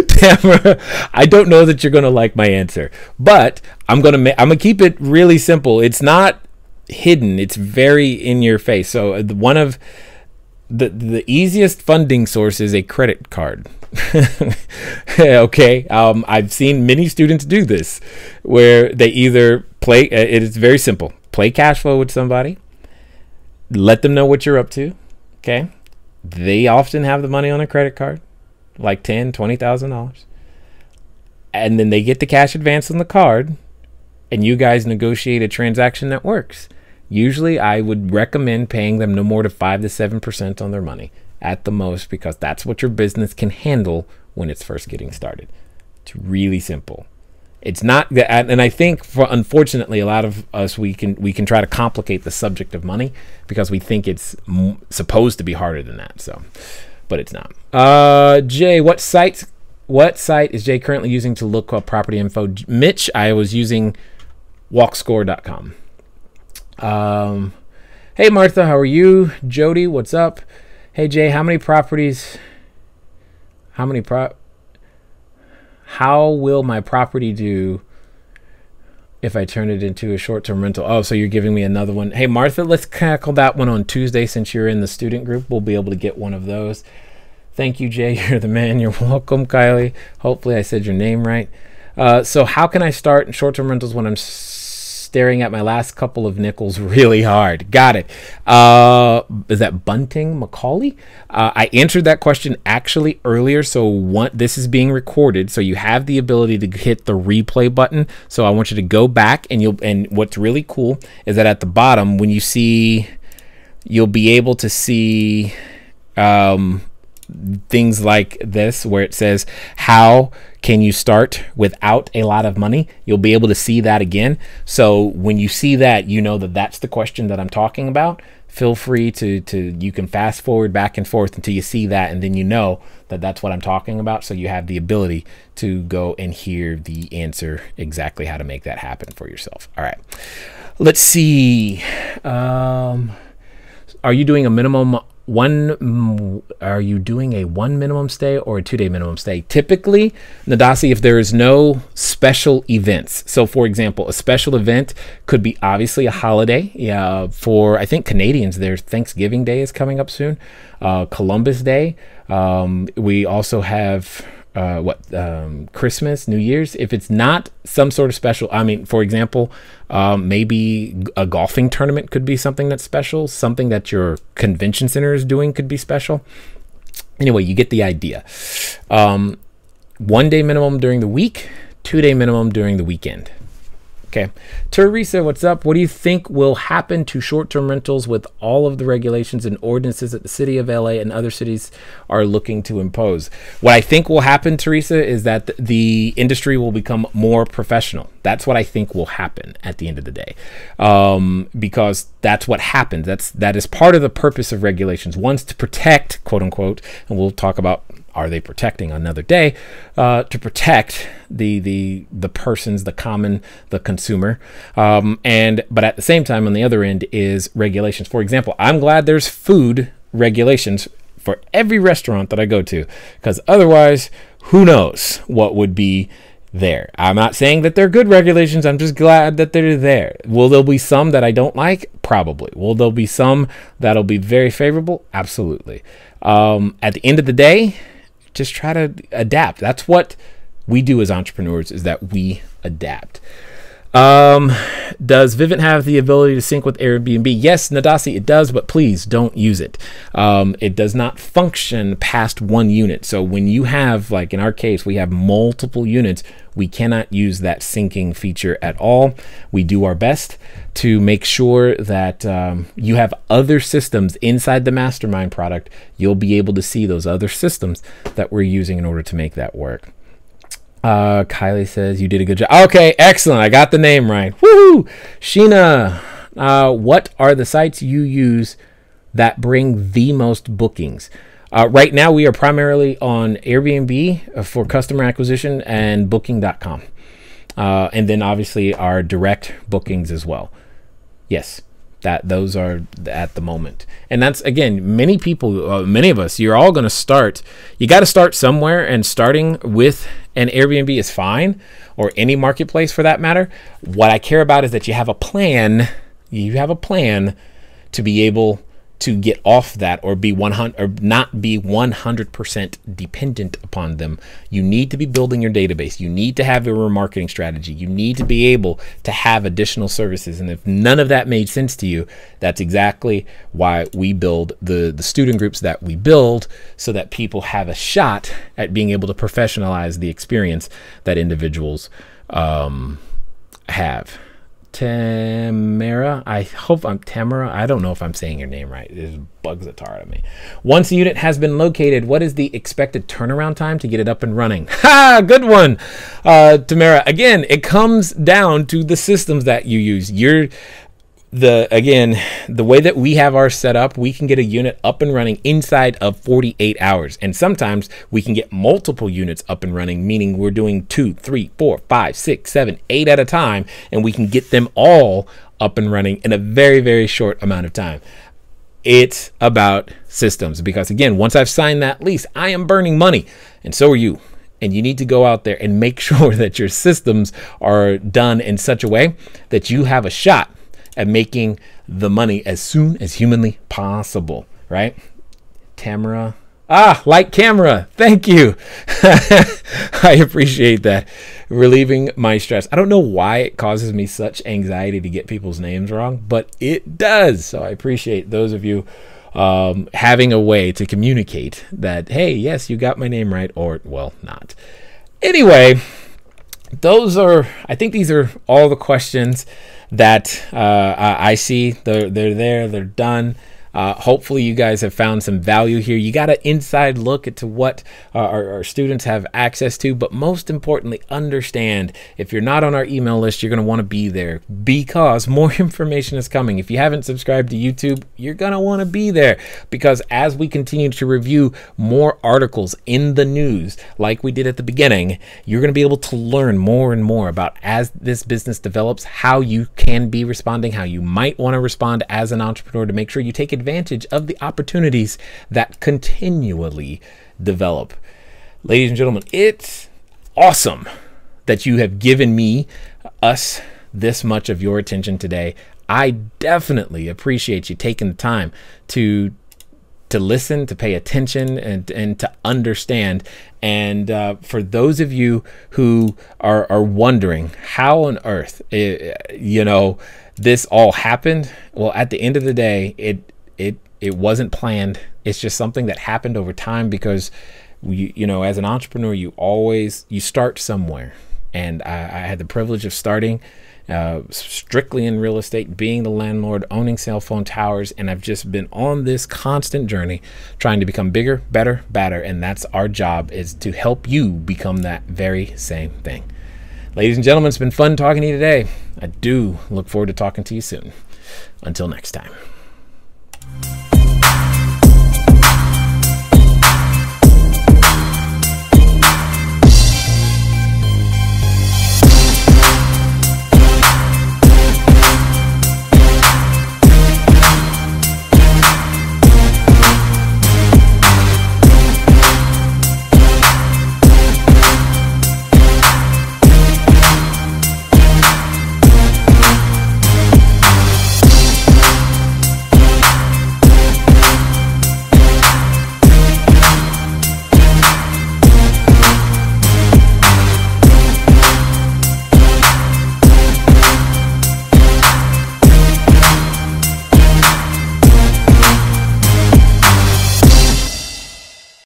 Tamara, I don't know that you're gonna like my answer, but I'm gonna keep it really simple. It's not hidden. It's very in your face. So one of the easiest funding source is a credit card. Okay. I've seen many students do this, where they either play. It is very simple. Play Cashflow with somebody. Let them know what you're up to. Okay. They often have the money on a credit card, like $10,000, $20,000, and then they get the cash advance on the card, and you guys negotiate a transaction that works. Usually, I would recommend paying them no more than 5 to 7% on their money at the most, because that's what your business can handle when it's first getting started. It's really simple. It's not, and I think unfortunately, a lot of us, we can try to complicate the subject of money because we think it's supposed to be harder than that. So, but it's not. Jay, what site is Jay currently using to look up property info? Mitch, I was using walkscore.com. Hey Martha, how are you? Jody, what's up? Hey Jay, how will my property do if I turn it into a short-term rental? Oh, so you're giving me another one. Hey Martha, let's tackle that one on Tuesday. Since you're in the student group, we'll be able to get one of those. Thank you, Jay. You're the man. You're welcome, Kylie. Hopefully I said your name right. So how can I start short-term rentals when I'm staring at my last couple of nickels really hard? Got it. Is that Bunting Macaulay? I answered that question actually earlier. So this is being recorded, so you have the ability to hit the replay button. So I want you to go back, and what's really cool is that at the bottom, when you see, you'll be able to see things like this, where it says, how can you start without a lot of money? You'll be able to see that again. So when you see that, you know that that's the question that I'm talking about. Feel free to you can fast forward back and forth until you see that, and then you know that that's what I'm talking about. So you have the ability to go and hear the answer, exactly how to make that happen for yourself. All right, let's see. Are you doing a minimum are you doing a 1 minimum stay or a 2-day minimum stay? Typically, Nadasi, if there is no special events. So for example, a special event could be obviously a holiday. Yeah, for I think Canadians, their Thanksgiving Day is coming up soon. Columbus Day. We also have Christmas, New Year's. If it's not some sort of special, I mean, for example, maybe a golfing tournament could be something that's special. Something that your convention center is doing could be special. Anyway, you get the idea. 1 day minimum during the week, 2-day minimum during the weekend. Okay. Teresa, what's up? What do you think will happen to short-term rentals with all of the regulations and ordinances that the city of LA and other cities are looking to impose? What I think will happen, Teresa, is that the industry will become more professional. That's what I think will happen at the end of the day, because that's what happens. That is part of the purpose of regulations. One's to protect, quote unquote, and we'll talk about are they protecting another day to protect the persons, the consumer, but at the same time, on the other end is regulations. For example, I'm glad there's food regulations for every restaurant that I go to, because otherwise, who knows what would be there. I'm not saying that they're good regulations. I'm just glad that they're there. Will there be some that I don't like? Probably. Will there be some that'll be very favorable? Absolutely. At the end of the day, just try to adapt. That's what we do as entrepreneurs, is that we adapt. Does Vivint have the ability to sync with Airbnb? Yes, Nadasi, it does, but please don't use it. It does not function past one unit. So when you have, like in our case, we have multiple units, we cannot use that syncing feature at all. We do our best to make sure that you have other systems inside the Mastermind product. You'll be able to see those other systems that we're using in order to make that work. Kylie says you did a good job. Okay, excellent. I got the name right. Woohoo! Sheena, what are the sites you use that bring the most bookings? Right now, we are primarily on Airbnb for customer acquisition and Booking.com. And then obviously our direct bookings as well. Yes, those are at the moment. And that's, again, many people, many of us, you're all going to start. You got to start somewhere, and starting with an Airbnb is fine, or any marketplace for that matter. What I care about is that you have a plan. You have a plan to be able to get off that, or be 100 or not be 100% dependent upon them. You need to be building your database. You need to have your remarketing strategy. You need to be able to have additional services. And if none of that made sense to you, that's exactly why we build the student groups that we build, so that people have a shot at being able to professionalize the experience that individuals have. Tamara, I hope I'm Tamara. I don't know if I'm saying your name right. It bugs the tar out of me. Once a unit has been located, what is the expected turnaround time to get it up and running? Ha! Good one, Tamara. Again, it comes down to the systems that you use. The way that we have ours set up, we can get a unit up and running inside of 48 hours. And sometimes we can get multiple units up and running, meaning we're doing 2, 3, 4, 5, 6, 7, 8 at a time, and we can get them all up and running in a very, very short amount of time. It's about systems, because again, once I've signed that lease, I am burning money, and so are you. And you need to go out there and make sure that your systems are done in such a way that you have a shot at making the money as soon as humanly possible, right? Tamara, like camera, thank you. I appreciate that. Relieving my stress. I don't know why it causes me such anxiety to get people's names wrong, but it does. So I appreciate those of you having a way to communicate that, hey, yes, you got my name right, or, well, not. Anyway, I think these are all the questions that I see. They're there, they're done. Hopefully you guys have found some value here. You got an inside look into what our students have access to, but most importantly, understand if you're not on our email list, you're going to want to be there, because more information is coming. If you haven't subscribed to YouTube, you're going to want to be there, because as we continue to review more articles in the news, like we did at the beginning, you're going to be able to learn more and more about, as this business develops, how you can be responding, how you might want to respond as an entrepreneur to make sure you take advantage of the opportunities that continually develop. Ladies and gentlemen, it's awesome that you have given us this much of your attention today. I definitely appreciate you taking the time to listen, to pay attention, and to understand. And for those of you who are wondering how on earth this all happened, well, at the end of the day, it wasn't planned. It's just something that happened over time, because as an entrepreneur, you start somewhere. And I had the privilege of starting strictly in real estate, being the landlord, owning cell phone towers, and I've just been on this constant journey trying to become bigger, better, badder, and that's our job, is to help you become that very same thing. Ladies and gentlemen, it's been fun talking to you today. I do look forward to talking to you soon. Until next time.